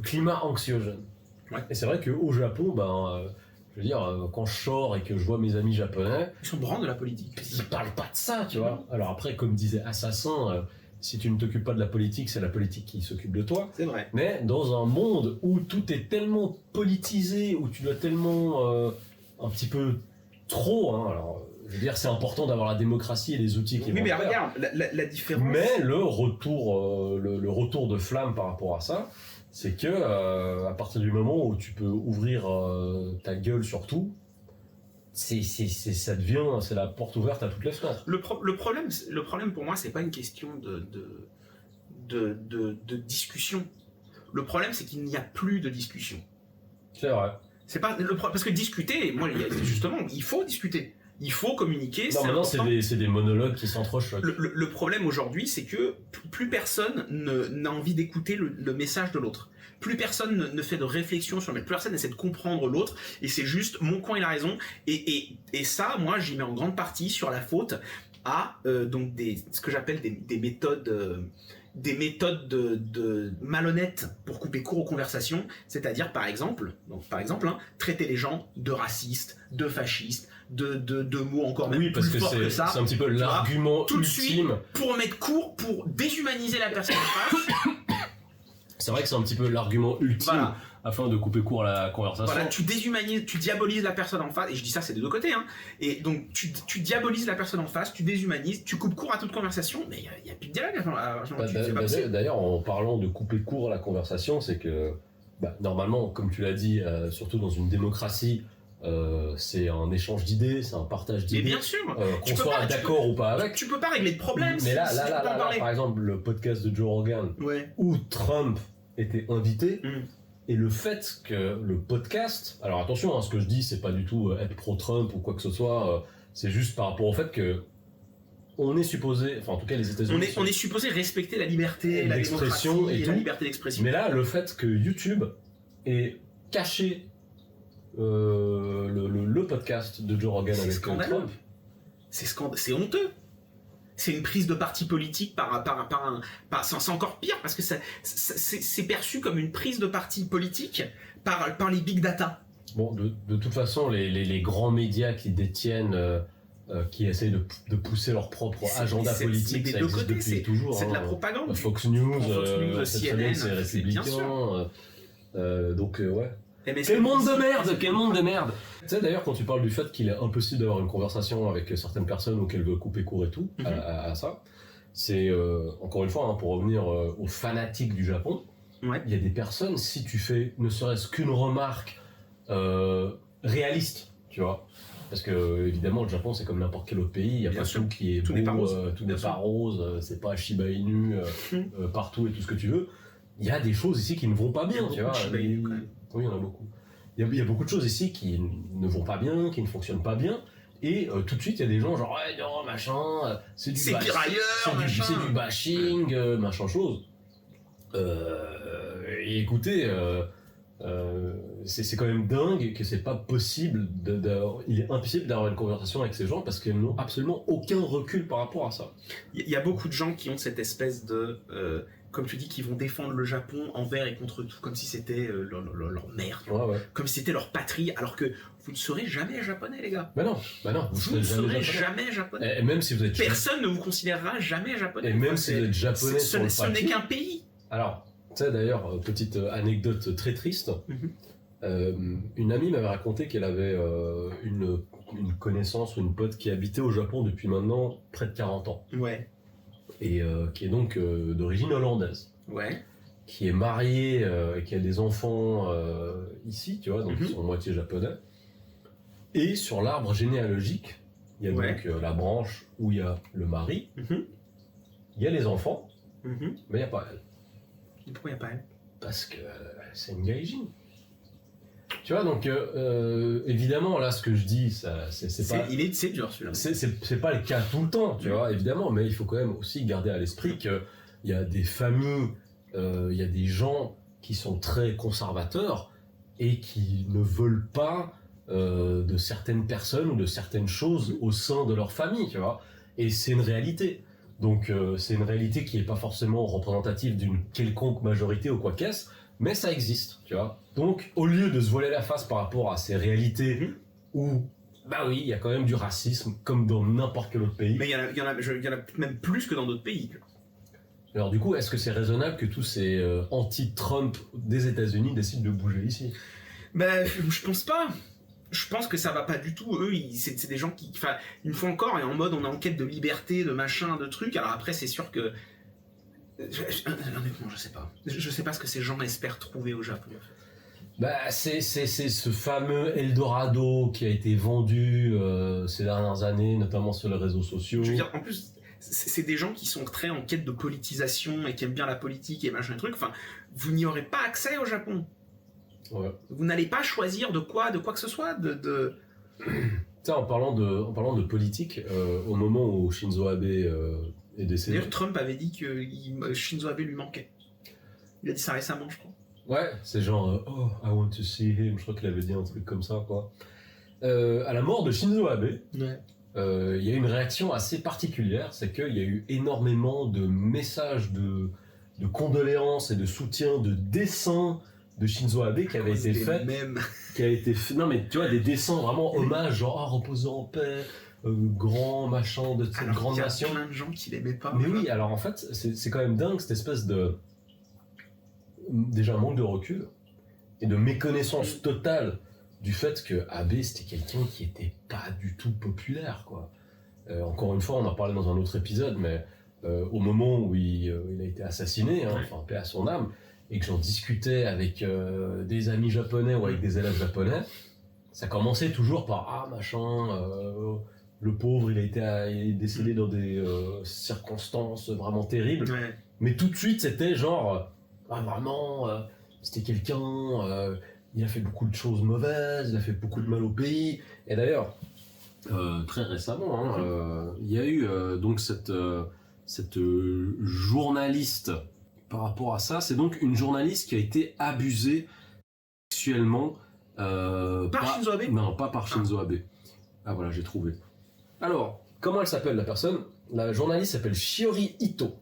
climat anxiogène. Ouais. Et c'est vrai qu'au Japon, je veux dire, quand je sors et que je vois mes amis japonais... Ils sont brands de la politique. Ils parlent pas de ça, tu vois. Alors après, comme disait Assassin, si tu ne t'occupes pas de la politique, c'est la politique qui s'occupe de toi. C'est vrai. Mais dans un monde où tout est tellement politisé, où tu dois tellement un petit peu trop, hein, alors je veux dire c'est important d'avoir la démocratie et les outils qui Oui, vont mais le faire. regarde, la différence. Mais le retour de flamme par rapport à ça, c'est que à partir du moment où tu peux ouvrir ta gueule sur tout, ça devient, c'est la porte ouverte à toutes les fenêtres. Le problème pour moi, c'est pas une question de discussion. Le problème, c'est qu'il n'y a plus de discussion. C'est vrai. C'est pas parce que discuter, moi, justement, il faut discuter. Il faut communiquer. Non, maintenant, c'est des monologues qui s'entrechoquent. Le problème aujourd'hui, c'est que plus personne n'a envie d'écouter le message de l'autre. Plus personne ne fait de réflexion sur le plus personne n'essaie de comprendre l'autre. Et c'est juste mon coin, il a raison. Et ça, moi, j'y mets en grande partie sur la faute à donc ce que j'appelle des méthodes. Des méthodes de malhonnêtes pour couper court aux conversations, c'est-à-dire par exemple, hein, traiter les gens de racistes, de fascistes, de mots encore même plus forts que ça. C'est un petit peu l'argument tout de ultime. Suite, pour mettre court, pour déshumaniser la personne en face. C'est vrai que c'est un petit peu l'argument ultime. Voilà. Afin de couper court à la conversation. Voilà, tu déshumanises, tu diabolises la personne en face, et je dis ça, c'est des deux côtés, hein. Et donc, tu diabolises la personne en face, tu déshumanises, tu coupes court à toute conversation, mais il n'y a plus de dialogue. D'ailleurs, en parlant de couper court à la conversation, c'est que, normalement, comme tu l'as dit, surtout dans une démocratie, c'est un échange d'idées, c'est un partage d'idées. Mais bien sûr, qu'on soit d'accord ou pas avec. Tu peux pas régler de problème. Mais là, par exemple, le podcast de Joe Rogan, où Trump était invité, et le fait que le podcast, alors attention, hein, ce que je dis, c'est pas du tout être pro-Trump ou quoi que ce soit, c'est juste par rapport au fait que on est supposé, enfin en tout cas les États-Unis, on est supposé respecter la liberté, la l'expression et la liberté d'expression. Mais là, le fait que YouTube ait caché le podcast de Joe Rogan avec Trump, c'est honteux. C'est une prise de parti politique c'est encore pire parce que c'est perçu comme une prise de parti politique par les big data. Bon, de toute façon, les grands médias qui détiennent, qui essayent de pousser leur propre agenda politique, ça existe depuis toujours. C'est de la propagande. Fox News, CNN, c'est républicain. Donc ouais. Quel monde de merde. Tu sais d'ailleurs quand tu parles du fait qu'il est impossible d'avoir une conversation avec certaines personnes ou qu'elles veulent couper court et tout à ça, c'est encore une fois hein, pour revenir aux fanatiques du Japon, il y a des personnes, si tu fais ne serait-ce qu'une remarque réaliste, tu vois, parce que évidemment le Japon c'est comme n'importe quel autre pays, il n'y a pas tout qui est beau, tout n'est pas rose, c'est pas Shiba Inu partout et tout ce que tu veux. Il y a des choses ici qui ne vont pas bien, tu vois. Oui, il y en a beaucoup. Il y a beaucoup de choses ici qui ne vont pas bien, qui ne fonctionnent pas bien. Et tout de suite, il y a des gens genre, ouais, non, machin, c'est pire ailleurs, c'est du bashing, machin chose. Et écoutez, c'est quand même dingue que c'est pas possible, il est impossible d'avoir une conversation avec ces gens parce qu'ils n'ont absolument aucun recul par rapport à ça. Il y a beaucoup de gens qui ont cette espèce de... comme tu dis, qui vont défendre le Japon envers et contre tout, comme si c'était leur mère, comme si c'était leur patrie, alors que vous ne serez jamais japonais, les gars. Bah non, vous ne serez jamais japonais. Et même si vous êtes personne ne vous considérera jamais japonais. Et même si vous êtes japonais sur le papier, ce n'est qu'un pays. Alors, tu sais d'ailleurs, petite anecdote très triste, une amie m'avait raconté qu'elle avait une connaissance ou une pote qui habitait au Japon depuis maintenant près de 40 ans. Ouais. Et qui est donc d'origine hollandaise. Ouais. Qui est mariée et qui a des enfants ici, tu vois, donc ils sont moitié japonais. Et sur l'arbre généalogique, il y a donc la branche où il y a le mari, il y a les enfants, mais il n'y a pas elle. Pourquoi il n'y a pas elle? Parce que c'est une gaijin. Tu vois, donc évidemment, là, ce que je dis, c'est pas... C'est dur, celui-là. C'est pas le cas tout le temps, tu vois, évidemment, mais il faut quand même aussi garder à l'esprit qu'il y a des familles, il y a des gens qui sont très conservateurs et qui ne veulent pas de certaines personnes ou de certaines choses au sein de leur famille, tu vois, et c'est une réalité. Donc c'est une réalité qui n'est pas forcément représentative d'une quelconque majorité ou quoi qu'est-ce, mais ça existe, tu vois. Donc, au lieu de se voiler la face par rapport à ces réalités où, bah oui, il y a quand même du racisme, comme dans n'importe quel autre pays. Mais il y en a même plus que dans d'autres pays. Alors du coup, est-ce que c'est raisonnable que tous ces anti-Trump des États-Unis décident de bouger ici? Ben, je pense pas. Je pense que ça va pas du tout. Eux, c'est des gens qui, enfin, une fois encore, et en mode on est en quête de liberté, de machin, de trucs. Alors après, c'est sûr que honnêtement, je sais pas. Je sais pas ce que ces gens espèrent trouver au Japon. Bah, c'est ce fameux Eldorado qui a été vendu ces dernières années, notamment sur les réseaux sociaux. Je veux dire, en plus, c'est des gens qui sont très en quête de politisation et qui aiment bien la politique et machin truc. Enfin, vous n'y aurez pas accès au Japon. Ouais. Vous n'allez pas choisir de quoi que ce soit. Tiens, en parlant de politique, au moment où Shinzo Abe est décédé. D'ailleurs, Trump avait dit que Shinzo Abe lui manquait. Il a dit ça récemment, je crois. Ouais, c'est genre oh, I want to see him. Je crois qu'il avait dit un truc comme ça, quoi. À la mort de Shinzo Abe, Ouais. il y a une réaction assez particulière, c'est qu'il y a eu énormément de messages de condoléances et de soutien, de dessins de Shinzo Abe qui avaient été faits. Non mais tu vois, des dessins vraiment hommage, genre ah, reposez en paix, grand machin de cette grande nation. Il y a plein de gens qui l'aimaient pas. Mais oui, alors en fait, c'est quand même dingue cette espèce de déjà manque de recul et de méconnaissance totale du fait que Abe c'était quelqu'un qui était pas du tout populaire, quoi. Encore une fois, on en parlait dans un autre épisode, mais au moment où il a été assassiné, hein, enfin paix à son âme, et que j'en discutais avec des amis japonais ou avec des élèves japonais, ça commençait toujours par ah machin, le pauvre il est décédé dans des circonstances vraiment terribles, Ouais. mais tout de suite c'était genre ah vraiment c'était quelqu'un, il a fait beaucoup de choses mauvaises, il a fait beaucoup de mal au pays, et d'ailleurs très récemment il y a eu donc cette journaliste. Par rapport à ça, c'est donc une journaliste qui a été abusée sexuellement Par Shinzo Abe ? Non, pas par Shinzo Abe. Ah voilà, j'ai trouvé. Alors, comment elle s'appelle la personne ? La journaliste s'appelle Shiori Ito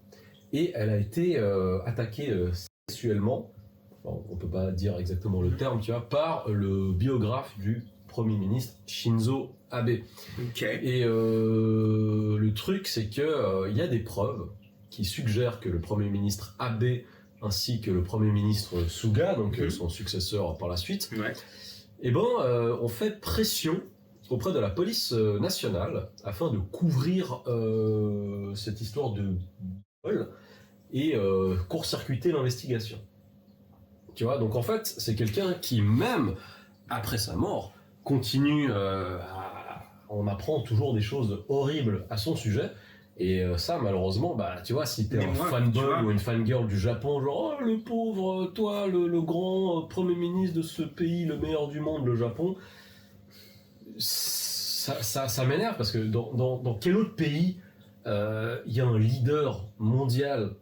et elle a été attaquée sexuellement, bon, on peut pas dire exactement le terme, tu vois, par le biographe du Premier ministre Shinzo Abe. Ok. Et le truc, c'est que il y a des preuves qui suggère que le Premier ministre Abe ainsi que le Premier ministre Suga, donc son successeur par la suite, ont fait pression auprès de la police nationale afin de couvrir cette histoire de vol et court-circuiter l'investigation. Tu vois, donc en fait, c'est quelqu'un qui, même après sa mort, continue on apprend toujours des choses horribles à son sujet. Et ça, malheureusement, bah, tu vois, si t'es un fanboy ou une fangirl du Japon, genre, oh, le pauvre, toi, le grand premier ministre de ce pays, le meilleur du monde, le Japon, ça m'énerve parce que dans quel autre pays il y a un leader mondial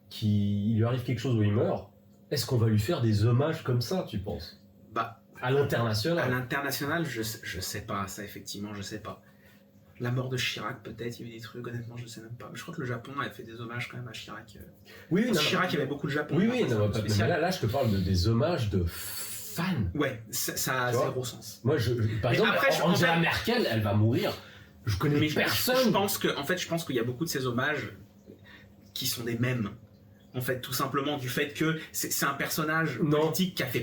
qui il lui arrive quelque chose où il meurt, est-ce qu'on va lui faire des hommages comme ça, tu penses ? Bah, à l'international. À l'international, je sais pas, ça effectivement, je sais pas. La mort de Chirac, peut-être, il y a eu des trucs, honnêtement, je sais même pas. Mais je crois que le Japon avait fait des hommages quand même à Chirac. Oui, non, Chirac, il y avait beaucoup de Japon. Oui, mais là, je te parle des hommages de fans. Ouais, ça a zéro sens. Moi, par exemple, après, Angela Merkel, elle va mourir. Je connais personne. Je pense qu'il y a beaucoup de ces hommages qui sont des mèmes. En fait, tout simplement du fait que c'est un personnage politique qui a fait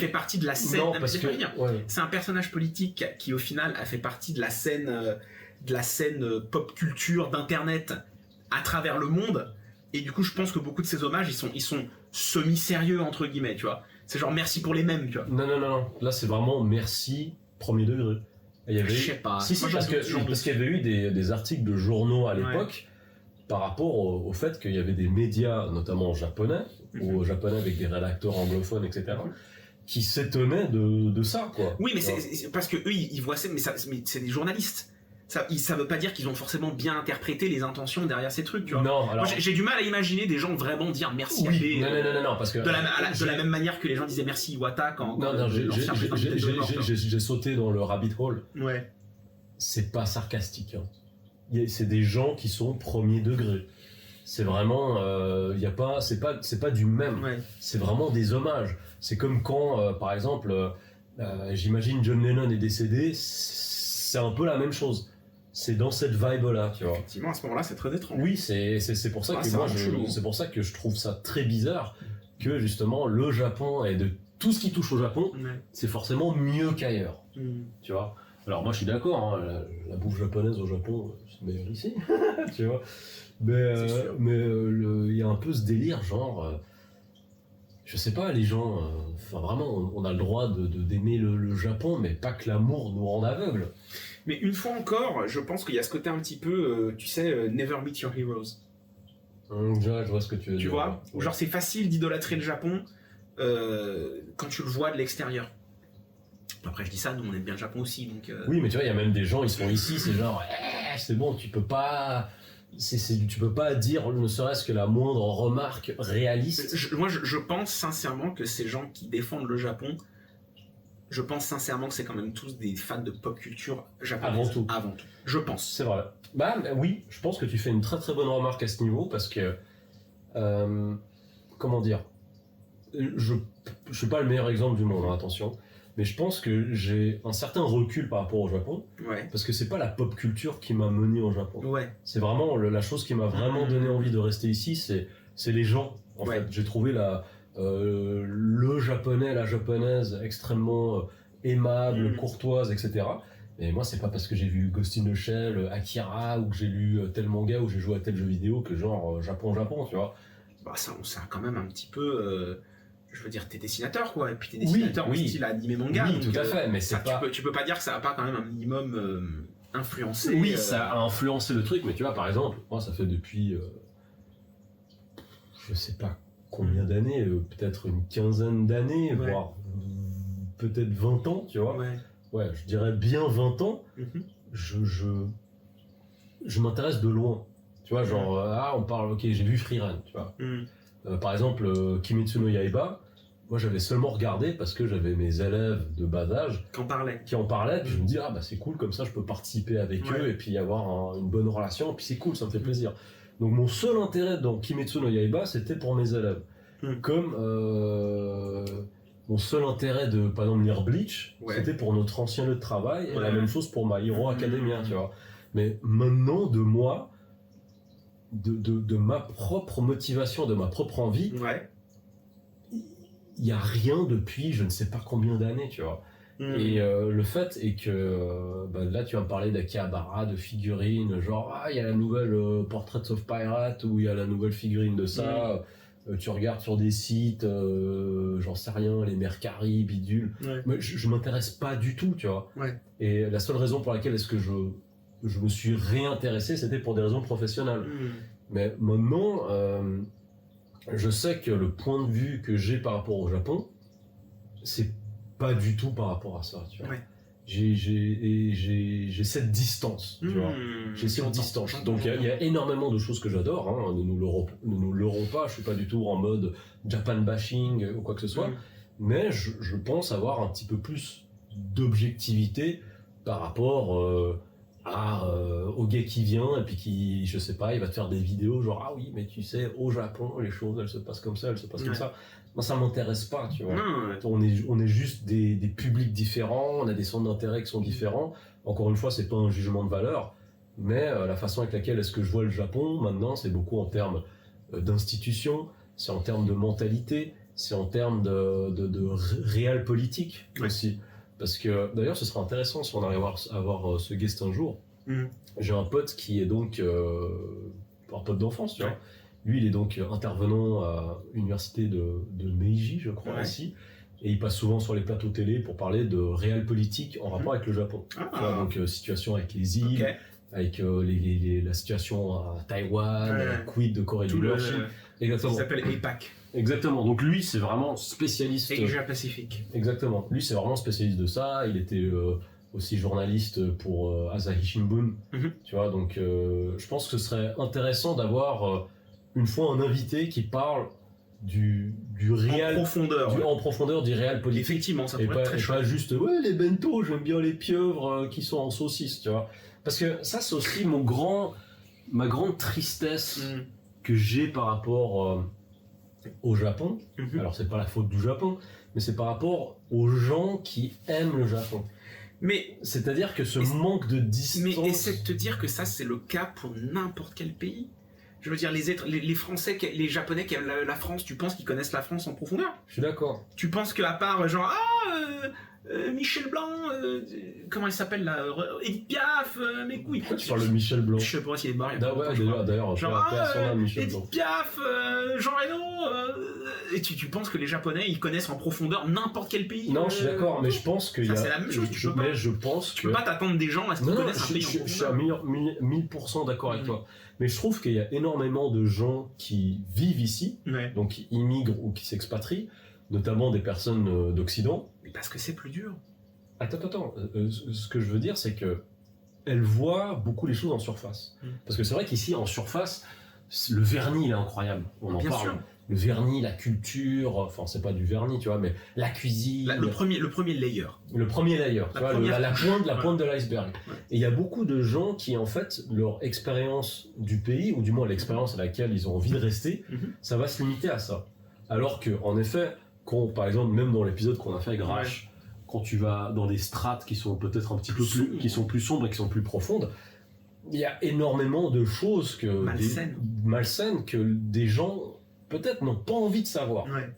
partie de la scène. Non, parce que c'est un personnage politique qui au final a fait partie de la scène pop culture d'internet à travers le monde. Et du coup, je pense que beaucoup de ces hommages, ils sont semi-sérieux entre guillemets, tu vois. C'est genre merci pour les mèmes, tu vois. Non. Là, c'est vraiment merci premier degré. Je sais pas. Si, parce qu'il y avait eu des articles de journaux à l'époque. Par rapport au fait qu'il y avait des médias, notamment japonais, ou japonais avec des rédacteurs anglophones, etc., qui s'étonnaient de ça, quoi. Oui, mais c'est parce que eux, ils voient ça, mais c'est des journalistes. Ça veut pas dire qu'ils ont forcément bien interprété les intentions derrière ces trucs, tu vois. Non, alors... Moi, j'ai du mal à imaginer des gens vraiment dire merci oui, non, parce que... De la même manière que les gens disaient merci Iwata quand... Non, j'ai sauté dans le rabbit hole. Ouais. C'est pas sarcastique, hein. C'est des gens qui sont premier degré. C'est vraiment, c'est pas du même. Ouais. C'est vraiment des hommages. C'est comme quand, par exemple, j'imagine John Lennon est décédé. C'est un peu la même chose. c'est dans cette vibe-là, tu vois. Effectivement, à ce moment-là, c'est très étrange. Oui, c'est pour ça que moi, c'est pour ça que je trouve ça très bizarre que justement le Japon et de tout ce qui touche au Japon, c'est forcément mieux qu'ailleurs, tu vois. Alors moi, je suis d'accord, hein, la bouffe japonaise au Japon, c'est meilleur ici, tu vois. Mais il y a un peu ce délire, genre, je sais pas, les gens, enfin vraiment, on a le droit d'aimer le Japon, mais pas que l'amour nous rende aveugles. Mais une fois encore, je pense qu'il y a ce côté un petit peu, tu sais, never meet your heroes. Je vois ce que tu veux dire. Tu vois, ou genre c'est facile d'idolâtrer le Japon quand tu le vois de l'extérieur. Après je dis ça, nous on aime bien le Japon aussi, donc. Oui, mais tu vois, il y a même des gens, ils sont ici, c'est genre, c'est bon, tu peux pas. Tu peux pas dire ne serait-ce que la moindre remarque réaliste. Moi, je pense sincèrement que ces gens qui défendent le Japon, je pense sincèrement que c'est quand même tous des fans de pop culture japonaise. Avant tout. Je pense. C'est vrai. Bah oui, je pense que tu fais une très très bonne remarque à ce niveau parce que comment dire, je suis pas le meilleur exemple du monde, hein, attention. Mais je pense que j'ai un certain recul par rapport au Japon, parce que c'est pas la pop culture qui m'a mené au Japon. C'est vraiment la chose qui m'a vraiment donné envie de rester ici, c'est les gens. En fait, j'ai trouvé le japonais, la japonaise extrêmement aimable, courtoise, etc. Et moi, c'est pas parce que j'ai vu Ghost in the Shell, Akira, ou que j'ai lu tel manga, ou j'ai joué à tel jeu vidéo que genre Japon, tu vois. Bah ça a quand même un petit peu... je veux dire, t'es dessinateur, quoi, et puis t'es dessinateur en style animé manga. Oui, donc, tout à fait, mais ça, tu peux pas dire que ça a pas quand même un minimum influencé. Oui, ça a influencé le truc, mais tu vois, par exemple, moi, ça fait depuis, je sais pas combien d'années, peut-être une quinzaine d'années, voire peut-être 20 ans, tu vois. Ouais, je dirais bien 20 ans, je m'intéresse de loin. Tu vois, genre, on parle, ok, j'ai vu Frieren, tu vois. Par exemple, Kimetsu no Yaiba, moi j'avais seulement regardé parce que j'avais mes élèves de bas âge qui en parlaient, puis je me dis, ah bah c'est cool, comme ça je peux participer avec eux et puis avoir une bonne relation, et puis c'est cool, ça me fait plaisir. Donc mon seul intérêt dans Kimetsu no Yaiba, c'était pour mes élèves. Comme mon seul intérêt de, par exemple, lire Bleach, c'était pour notre ancien lieu de travail, et la même chose pour My Hero Academia, tu vois. Mais maintenant, de moi, de ma propre motivation, de ma propre envie, il n'y a rien depuis je ne sais pas combien d'années, tu vois. Et le fait est que là tu vas me parler d'Akihabara, de figurines, genre il y a la nouvelle Portraits of Pirate, ou il y a la nouvelle figurine de ça, tu regardes sur des sites, j'en sais rien, les Mercari, bidule, mais je m'intéresse pas du tout, tu vois. Et la seule raison pour laquelle est-ce que je me suis réintéressé, c'était pour des raisons professionnelles. Mais maintenant, je sais que le point de vue que j'ai par rapport au Japon, c'est pas du tout par rapport à ça, tu vois. J'ai cette distance, tu vois. J'ai cette distance. Donc il y a énormément de choses que j'adore, hein. Ne nous leurrons pas, je suis pas du tout en mode Japan bashing ou quoi que ce soit, mais je pense avoir un petit peu plus d'objectivité par rapport au gars qui vient et puis qui, je sais pas, il va te faire des vidéos genre ah oui mais tu sais au Japon les choses elles se passent comme ça, elles se passent comme ça. Moi ça m'intéresse pas, tu vois. On est juste des publics différents, on a des centres d'intérêt qui sont différents. Encore une fois, c'est pas un jugement de valeur, mais la façon avec laquelle est-ce que je vois le Japon maintenant, c'est beaucoup en termes d'institutions, c'est en termes de mentalité, c'est en termes de réel politique aussi. Parce que d'ailleurs, ce serait intéressant si on arrive à avoir ce guest un jour. J'ai un pote qui est donc un pote d'enfance, tu vois. Lui, il est donc intervenant à l'université de Meiji, je crois, ici. Et il passe souvent sur les plateaux télé pour parler de réel politique en rapport avec le Japon. Tu vois, donc situation avec les îles, avec la situation à Taïwan, quid de Corée du Nord. Exactement. Ça s'appelle APAC. Exactement. Donc lui, c'est vraiment spécialiste. Asia Pacific. Exactement. Lui, c'est vraiment spécialiste de ça. Il était aussi journaliste pour Asahi Shimbun. Tu vois, donc je pense que ce serait intéressant d'avoir une fois un invité qui parle du réel en profondeur du réel politique. Effectivement, ça pourrait être très chouette. Et pas juste les bento, j'aime bien les pieuvres qui sont en saucisse, tu vois. Parce que ça, c'est aussi ma grande tristesse que j'ai par rapport au Japon. Alors c'est pas la faute du Japon, mais c'est par rapport aux gens qui aiment le Japon. Mais C'est-à-dire que ce Et- manque de distance... Mais essaie de te dire que ça, c'est le cas pour n'importe quel pays. Je veux dire, les Français, les Japonais qui aiment la France, tu penses qu'ils connaissent la France en profondeur? Je suis d'accord. Tu penses qu'à part, genre, Michel Blanc, comment il s'appelle là, Edith Piaf, mes couilles. Pourquoi tu parles de Michel Blanc? Je sais pas s'il est mort. il y a pas Ouais, longtemps, je crois. d'ailleurs, je Genre, rappelle à son âme, Michel Blanc. Edith Piaf, Jean Reno, et tu penses que les Japonais, ils connaissent en profondeur n'importe quel pays? Non, je suis d'accord, mais je pense qu'il y a... Ça, c'est la même chose, tu peux pas. Mais je pense Tu que... peux pas t'attendre des gens à ce qu'ils Non, connaissent un pays en je suis à profondeur. 1000% d'accord avec Mhm. toi. Mais je trouve qu'il y a énormément de gens qui vivent ici, Ouais. donc qui immigrent ou qui s'expatrient, notamment des personnes d'Occident. Mais parce que c'est plus dur. Attends. Ce que je veux dire, c'est que elles voient beaucoup les choses en surface. Mhm. Parce que c'est vrai qu'ici, en surface, le vernis, il est incroyable. On en Bien parle. sûr. Le vernis, la culture, enfin, c'est pas du vernis, tu vois, mais la cuisine. Le premier layer. Le premier layer, tu vois, première la couche. pointe, la Ouais. pointe de l'iceberg. Ouais. Et il y a beaucoup de gens qui, en fait, leur expérience du pays, ou du moins l'expérience à laquelle ils ont envie de rester, Mhm. ça va se limiter à ça. Alors que, en effet, quand, par exemple, même dans l'épisode qu'on a fait avec Rash, quand tu vas dans des strates qui sont peut-être un petit peu plus, Sombres. qui sont plus sombres et qui sont plus profondes, il y a énormément de choses malsaines que des gens peut-être n'ont pas envie de savoir. Ouais.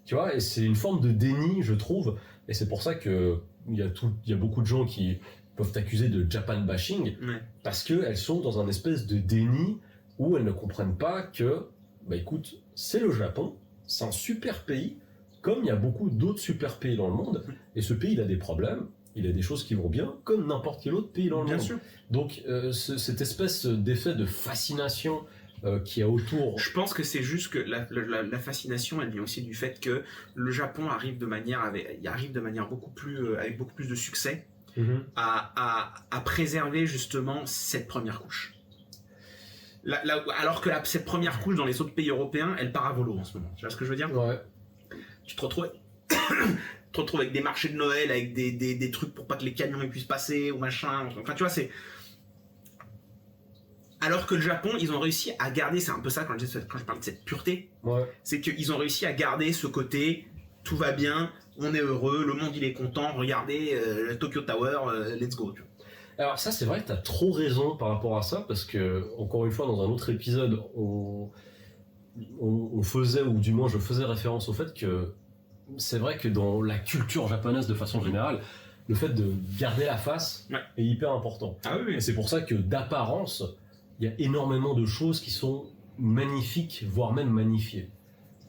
Tu vois, et c'est une forme de déni, je trouve, et c'est pour ça que il y a beaucoup de gens qui peuvent t'accuser de Japan bashing, Ouais. parce qu'elles sont dans un espèce de déni où elles ne comprennent pas que, bah écoute, c'est le Japon, c'est un super pays, comme il y a beaucoup d'autres super pays dans le monde, et ce pays, il a des problèmes, il a des choses qui vont bien, comme n'importe quel autre pays dans le Bien monde. sûr. Donc, cette espèce d'effet de fascination qu'il y a autour... Je pense que c'est juste que la fascination, elle vient aussi du fait que le Japon arrive de manière beaucoup plus, avec beaucoup plus de succès Mhm. à préserver justement cette première couche. Alors que cette première couche dans les autres pays européens, elle part à volo en ce moment. Tu vois ce que je veux dire? Ouais. Tu te retrouves, tu te retrouves avec des marchés de Noël, avec des trucs pour pas que les camions ils puissent passer ou machin. Enfin, tu vois, c'est. Alors que le Japon, ils ont réussi à garder, c'est un peu ça quand je parle de cette pureté, Ouais. c'est qu'ils ont réussi à garder ce côté, tout va bien, on est heureux, le monde il est content, regardez le Tokyo Tower, let's go. Tu vois. Alors ça, c'est vrai que tu as trop raison par rapport à ça, parce que, encore une fois, dans un autre épisode, on faisait, ou du moins je faisais référence au fait que c'est vrai que dans la culture japonaise de façon générale, le fait de garder la face Ouais. est hyper important. Ah oui, Et c'est pour ça que d'apparence, il y a énormément de choses qui sont magnifiques, voire même magnifiées.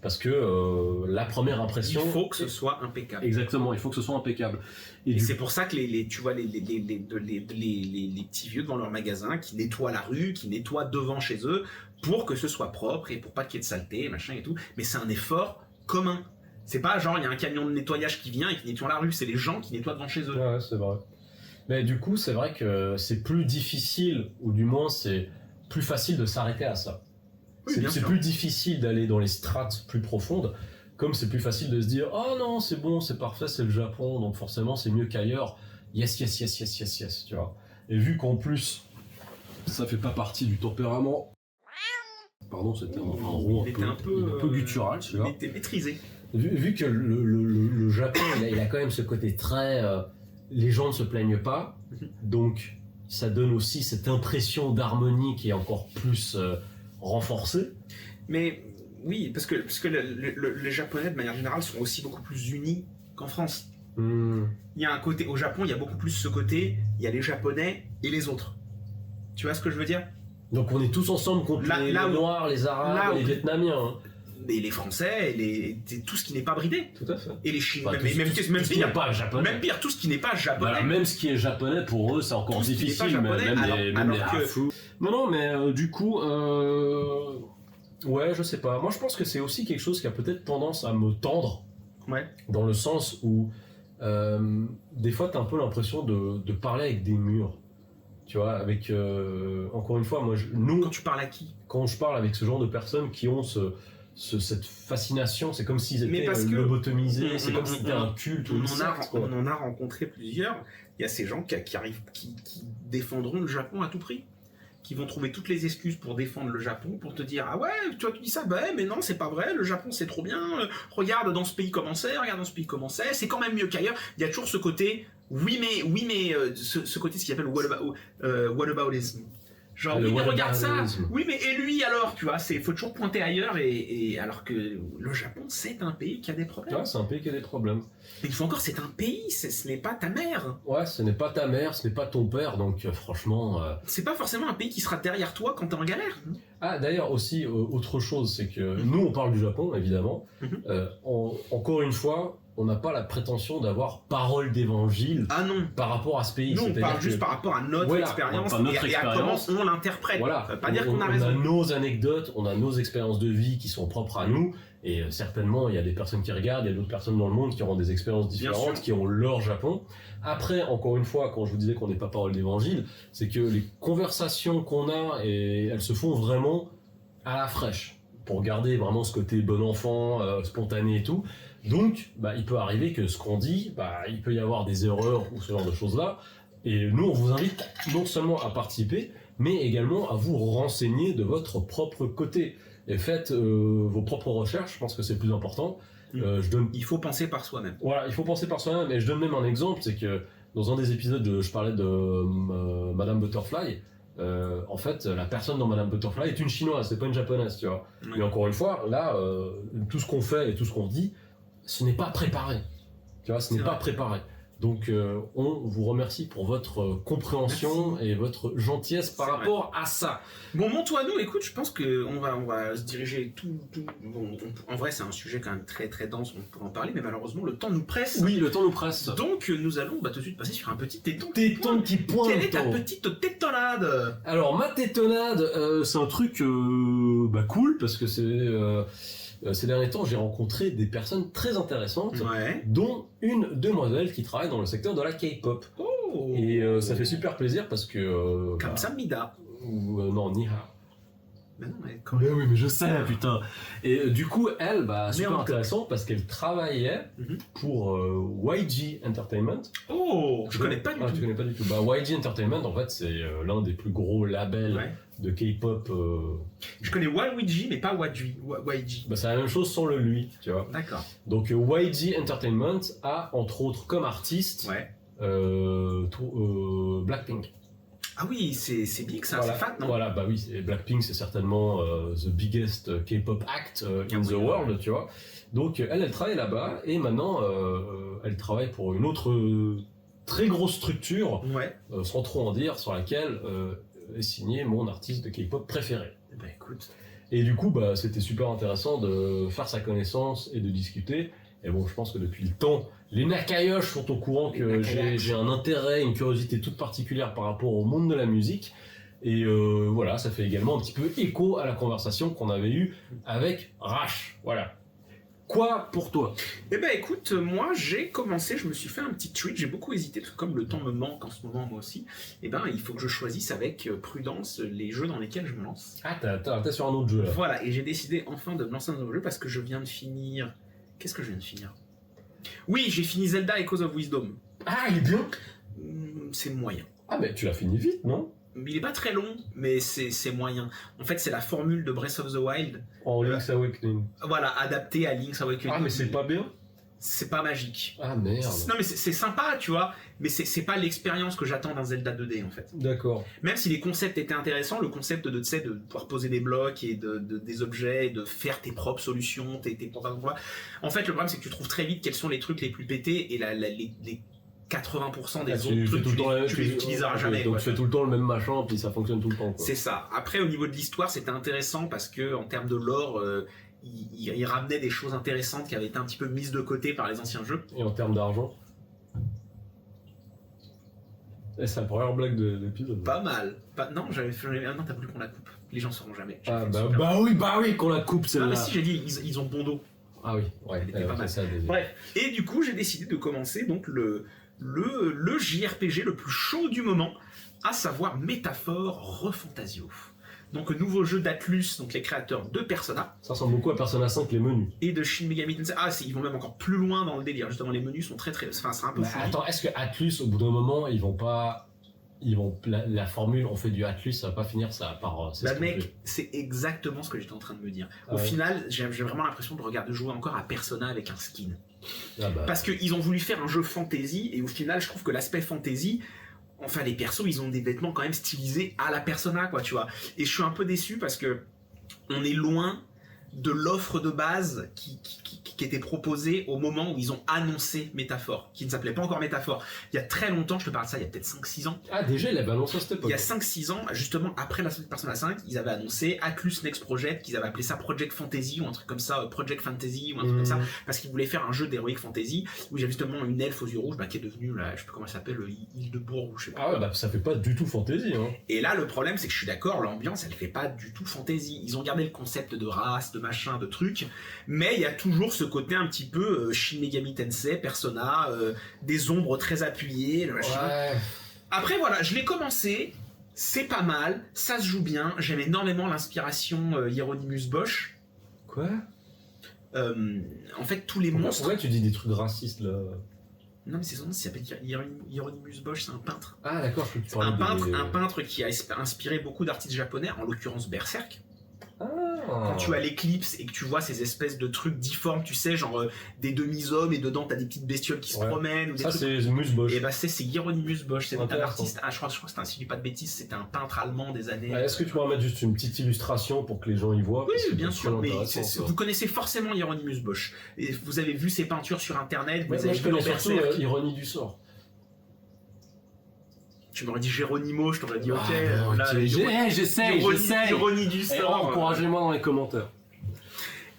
Parce que la première il impression... faut que ce soit impeccable. Exactement, il faut que ce soit impeccable. Et du c'est pour ça que tu vois les petits vieux devant leur magasin qui nettoient la rue, qui nettoient devant chez eux pour que ce soit propre et pour pas qu'il y ait de saleté, machin et tout. Mais c'est un effort commun. C'est pas genre il y a un camion de nettoyage qui vient et qui nettoie la rue, c'est les gens qui nettoient devant chez eux. Ouais, c'est vrai. Mais du coup, c'est vrai que c'est plus difficile, ou du moins c'est plus facile de s'arrêter à ça. Oui, C'est bien sûr. plus difficile d'aller dans les strates plus profondes, comme c'est plus facile de se dire « Oh non, c'est bon, c'est parfait, c'est le Japon, donc forcément c'est mieux qu'ailleurs. Yes, yes, yes, yes, yes, yes. » tu vois. Et vu qu'en plus, ça fait pas partie du tempérament... Pardon, c'était un rond Il était un peu guttural, tu vois. Il était maîtrisé. Vu que le Japon, il a quand même ce côté très... les gens ne se plaignent pas, donc ça donne aussi cette impression d'harmonie qui est encore plus renforcée. Mais oui, parce que les Japonais de manière générale sont aussi beaucoup plus unis qu'en France. Il y a un côté, au Japon, il y a beaucoup plus ce côté, il y a les Japonais et les autres. Tu vois ce que je veux dire? Donc on est tous ensemble contre les Noirs, les Arabes, les Vietnamiens. Hein. Et les Français, tout ce qui n'est pas bridé. Tout à fait. Et les Chinois, Enfin, même tout ce qui n'est pire, pas japonais. même pire, tout ce qui n'est pas japonais. Voilà, même ce qui est japonais, pour eux, c'est encore Tout ce qui n'est pas difficile. japonais, Même alors les que- Hafou. Non, mais du coup, ouais, je sais pas. Moi, je pense que c'est aussi quelque chose qui a peut-être tendance à me tendre, Ouais. dans le sens où des fois, t'as un peu l'impression de parler avec des murs. Tu vois, avec encore une fois, nous, Quand tu parles à qui? quand je parle avec ce genre de personnes qui ont cette fascination, c'est comme s'ils Mais étaient parce que- lobotomisés, c'est comme si c'était un culte ou une secte, quoi. On en a rencontré plusieurs. Il y a ces gens qui arrivent, qui défendront le Japon à tout prix, qui vont trouver toutes les excuses pour défendre le Japon, pour te dire ah ouais, toi tu dis ça, bah mais non c'est pas vrai, le Japon c'est trop bien. Regarde dans ce pays comment c'est, regarde dans ce pays comment c'est quand même mieux qu'ailleurs. Il y a toujours ce côté Oui, mais ce côté, ce qu'il appelle whataboutism. Genre, Le oui, mais regarde ça. whataboutism. Oui, mais et lui alors, tu vois, faut toujours pointer ailleurs et alors que le Japon, c'est un pays qui a des problèmes. Ouais, c'est un pays qui a des problèmes. Mais une fois encore, c'est un pays, ce n'est pas ta mère. Ouais, ce n'est pas ta mère, ce n'est pas ton père, donc franchement... C'est pas forcément un pays qui sera derrière toi quand t'es en galère. Ah, d'ailleurs, aussi, autre chose, c'est que nous, on parle du Japon, évidemment. Mhm. Encore une fois, on n'a pas la prétention d'avoir parole d'évangile Ah non. par rapport à ce pays. Nous, on C'est-à-dire parle juste que- par rapport à notre Voilà, expérience par notre et à comment expérience. on l'interprète. Voilà, Ça veut pas dire qu'on a on raison. a nos anecdotes, on a nos expériences de vie qui sont propres à nous, et certainement il y a des personnes qui regardent, il y a d'autres personnes dans le monde qui auront des expériences différentes, sûr. qui ont leur Japon. Après, encore une fois, quand je vous disais qu'on n'est pas parole d'évangile, c'est que les conversations qu'on a, elles se font vraiment à la fraîche, pour garder vraiment ce côté bon enfant, spontané et tout. Donc, il peut arriver que ce qu'on dit, il peut y avoir des erreurs ou ce genre de choses-là. Et nous, on vous invite non seulement à participer, mais également à vous renseigner de votre propre côté. Et faites vos propres recherches, je pense que c'est le plus important. Il faut penser par soi-même. Voilà, il faut penser par soi-même. Et je donne même un exemple, c'est que dans un des épisodes, je parlais de Madame Butterfly. En fait, la personne dans Madame Butterfly est une chinoise, c'est pas une japonaise, tu vois. Ouais. Mais encore une fois, là, tout ce qu'on fait et tout ce qu'on dit, ce n'est pas préparé. Tu vois, ce n'est C'est pas vrai. préparé. Donc, on vous remercie pour votre compréhension et votre gentillesse par C'est rapport à ça. Bon, Montoinou, écoute, je pense qu'on va se diriger tout. Bon, en vrai, c'est un sujet quand même très très dense, on pourrait en parler, mais malheureusement, le temps nous presse. Oui, le temps nous presse. Donc, nous allons tout de suite passer sur un petit téton. Téton qui pointe. Quelle est ta petite tétonnade? Alors, ma tétonnade, c'est un truc cool, parce que ces derniers temps, j'ai rencontré des personnes très intéressantes, Ouais. dont une demoiselle qui travaille dans le secteur de la K-pop. Oh. Et ça fait super plaisir parce que... Comme ça, Mida. non, Niha. Mais non, mais Mais oui, mais je sais, putain. Et du coup, elle, super encore. intéressant parce qu'elle travaillait Mhm. pour YG Entertainment. Oh, je connais pas du Tu tout. connais pas du tout. YG Entertainment, en fait, c'est l'un des plus gros labels Ouais. de K-pop. Je connais Waluigi, mais pas YG. C'est la même chose sans le lui, tu vois. D'accord. Donc YG Entertainment a, entre autres, comme artiste, Ouais. Blackpink. Ah oui, c'est big ça, Voilà. c'est fat, non? Voilà, oui, Blackpink, c'est certainement the biggest K-pop act in the world, tu vois. Donc elle travaille là-bas et maintenant elle travaille pour une autre très grosse structure, Ouais. sans trop en dire, sur laquelle est signé mon artiste de K-pop préféré. Bah écoute. Et du coup, c'était super intéressant de faire sa connaissance et de discuter. Et bon, je pense que depuis le temps, les Nakayosh sont au courant que Les Nakayosh. j'ai un intérêt, une curiosité toute particulière par rapport au monde de la musique. Et voilà, ça fait également un petit peu écho à la conversation qu'on avait eue avec Rash. Voilà. Quoi pour toi? Eh ben écoute, moi j'ai commencé, je me suis fait un petit tweet, j'ai beaucoup hésité parce que comme le temps me manque en ce moment moi aussi, eh ben il faut que je choisisse avec prudence les jeux dans lesquels je me lance. Ah, t'es sur un autre jeu là. Voilà, et j'ai décidé enfin de me lancer dans un nouveau jeu parce que je viens de finir... Qu'est-ce que je viens de finir? Oui, j'ai fini Zelda Echoes of Wisdom. Ah, il est bien. C'est moyen. Ah, mais tu l'as fini vite, non? Il est pas très long, mais c'est moyen. En fait, c'est la formule de Breath of the Wild, En Link's Awakening. voilà, adaptée à Link's Awakening. Ah, mais c'est pas bien? C'est pas magique. Ah, merde. Non mais c'est sympa, tu vois, mais c'est pas l'expérience que j'attends d'un Zelda 2D en fait. D'accord. Même si les concepts étaient intéressants, le concept de, tu sais, de pouvoir poser des blocs et des objets, et de faire tes propres solutions, tes propres... En fait, le problème c'est que tu trouves très vite quels sont les trucs les plus pétés et les 80% des Ah, autres tu fais trucs, tout le temps, tu les utiliseras ok, jamais. Donc quoi. tu fais tout le temps le même machin, puis ça fonctionne tout le temps. Quoi. C'est ça. Après, au niveau de l'histoire, c'était intéressant parce que en termes de lore, il ramenait des choses intéressantes qui avaient été un petit peu mises de côté par les anciens jeux. Et en termes d'argent. Et c'est la première blague de l'épisode. Pas mal. Non, non, t'as voulu qu'on la coupe. Les gens sauront jamais. J'ai Ah, fait une super- bah oui, qu'on la coupe Ah, celle-là. mais si, j'ai dit, ils ont bon dos. Ah oui, ouais, Elle était pas mal. c'est ça. Bref. Et du coup, j'ai décidé de commencer donc le JRPG le plus chaud du moment, à savoir Métaphore Refantasio. Donc, nouveau jeu d'Atlus, donc les créateurs de Persona Ça ressemble beaucoup à Persona 5, les menus. et de Shin Megami Tensei. Ah, ils vont même encore plus loin dans le délire. Justement, les menus sont très très. Enfin, c'est un peu fou. Attends, est-ce que Atlus, au bout d'un moment, ils vont pas la formule, on fait du Atlus, ça va pas finir ça par. Bah mec, c'est exactement ce que j'étais en train de me dire. Au final, j'ai vraiment l'impression de jouer encore à Persona avec un skin. Parce qu'ils ont voulu faire un jeu fantasy, et au final, je trouve que l'aspect fantasy, enfin les persos, ils ont des vêtements quand même stylisés à la Persona, quoi, tu vois. Et je suis un peu déçu parce que on est loin de l'offre de base qui était proposée au moment où ils ont annoncé Métaphore, qui ne s'appelait pas encore Métaphore. Il y a très longtemps, je te parle de ça, il y a peut-être 5-6 ans. Ah déjà, il avait annoncé à cette époque. Il y a 5-6 ans, justement après la sortie de Persona 5, ils avaient annoncé Atlus Next Project, qu'ils avaient appelé ça Project Fantasy ou un truc comme ça, Project Fantasy ou un truc comme ça, parce qu'ils voulaient faire un jeu d'Heroic Fantasy où il y a justement une elfe aux yeux rouges qui est devenue, là, je sais pas comment elle s'appelle, Hildebourg ou je sais pas. Ah ouais, ça fait pas du tout fantasy. Hein. Et là, le problème, c'est que je suis d'accord, l'ambiance, elle fait pas du tout fantasy. Ils ont gardé le concept de race, de machin, de trucs, mais il y a toujours ce côté un petit peu Shin Megami Tensei, Persona, des ombres très appuyées, le machin. Ouais. Après voilà, je l'ai commencé, c'est pas mal, ça se joue bien, j'aime énormément l'inspiration Hieronymus Bosch. Quoi En fait, tous les monstres... Pourquoi tu dis des trucs racistes là? Non mais c'est son nom, il s'appelle Hieronymus Bosch, c'est un peintre. Ah d'accord, je peux te parler un peintre qui a inspiré beaucoup d'artistes japonais, en l'occurrence Berserk. Quand tu as l'éclipse et que tu vois ces espèces de trucs difformes, tu sais, genre des demi-hommes et dedans t'as des petites bestioles qui se promènent. Ou des ça trucs... c'est Mus Bosch. Et bah c'est Hieronymus Bosch, c'est un artiste, je crois que c'était si je dis pas de bêtises, c'était un peintre allemand des années... Est-ce que tu pourrais mettre juste une petite illustration pour que les gens y voient? Oui, bien sûr, mais vous connaissez forcément Hieronymus Bosch. Et vous avez vu ses peintures sur internet, vous avez je connais surtout Ironie du sort. Tu m'aurais dit Géronimo, je t'aurais dit ok. J'essaie. Ironie du sort. Encouragez-moi dans les commentaires.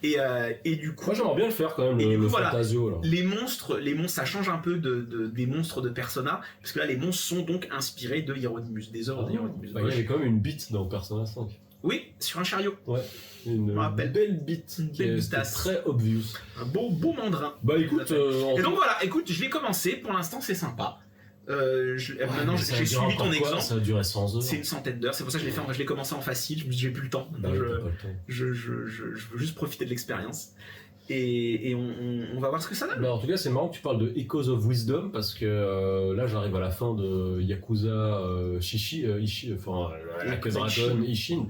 Et du coup, moi j'aimerais bien le faire quand même, le Fantasio là. Les monstres, ça change un peu des monstres de Persona, parce que là les monstres sont donc inspirés de Hieronymus, des œuvres de Hieronymus. Il y avait quand même une bite dans Persona 5. Oui, sur un chariot. Ouais. Une belle bite. Très obvious. Un beau mandrin. Bah écoute. Et donc voilà, écoute, je l'ai commencé, pour l'instant c'est sympa. Maintenant j'ai suivi ton exemple. Ça a duré 100 heures. C'est une centaine d'heures, c'est pour ça que je l'ai commencé en facile, je me dis j'ai plus le temps. Je veux juste profiter de l'expérience. Et on va voir ce que ça donne. Bah en tout cas c'est marrant que tu parles de Echoes of Wisdom parce que là j'arrive à la fin de Yakuza Like a Dragon Ishin.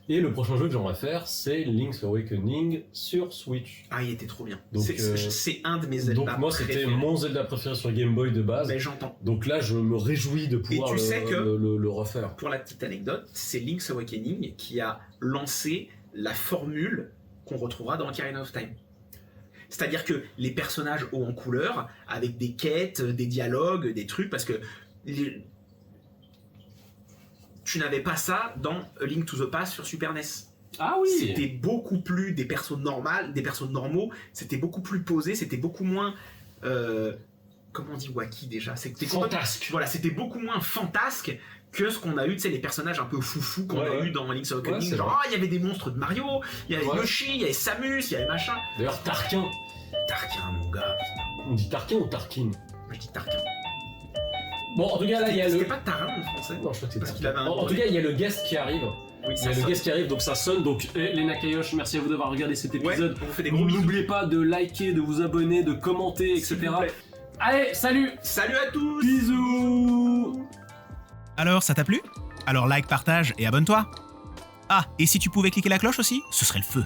Et le prochain jeu que j'aimerais faire, c'est Link's Awakening sur Switch. Ah, il était trop bien. Donc, c'est un de mes Zelda donc moi, c'était mon Zelda préféré sur Game Boy de base. Mais j'entends. Donc là, je me réjouis de pouvoir le refaire. Pour la petite anecdote, c'est Link's Awakening qui a lancé la formule qu'on retrouvera dans Ocarina of Time. C'est-à-dire que les personnages hauts en couleur, avec des quêtes, des dialogues, des trucs, parce que... Tu n'avais pas ça dans A Link to the Past sur Super NES. Ah oui. C'était beaucoup plus des persos normaux, c'était beaucoup plus posé, c'était beaucoup moins... comment on dit wacky déjà? Fantasque. Voilà, c'était beaucoup moins fantasque que ce qu'on a eu, tu sais, les personnages un peu foufou qu'on a eu dans Link's Awakening. Genre, il y avait des monstres de Mario, il y avait Yoshi, il y avait Samus, il y avait machin. D'ailleurs, Tarkin. Tarkin, mon gars. On dit Tarkin ou Tarkin? Moi, je dis Tarkin. Bon, en tout cas, là, il y a C'était pas Tarin en français? Non, je crois que parce qu'il avait un... En tout cas, il y a le guest qui arrive. Oui, il y a le guest qui arrive, donc ça sonne. Donc, les Nakayoshi, merci à vous d'avoir regardé cet épisode. Ouais, on vous fait des gros bisous. N'oubliez pas de liker, de vous abonner, de commenter, etc. Allez, salut! Salut à tous! Bisous! Alors, ça t'a plu? Alors like, partage et abonne-toi. Ah, et si tu pouvais cliquer la cloche aussi, ce serait le feu.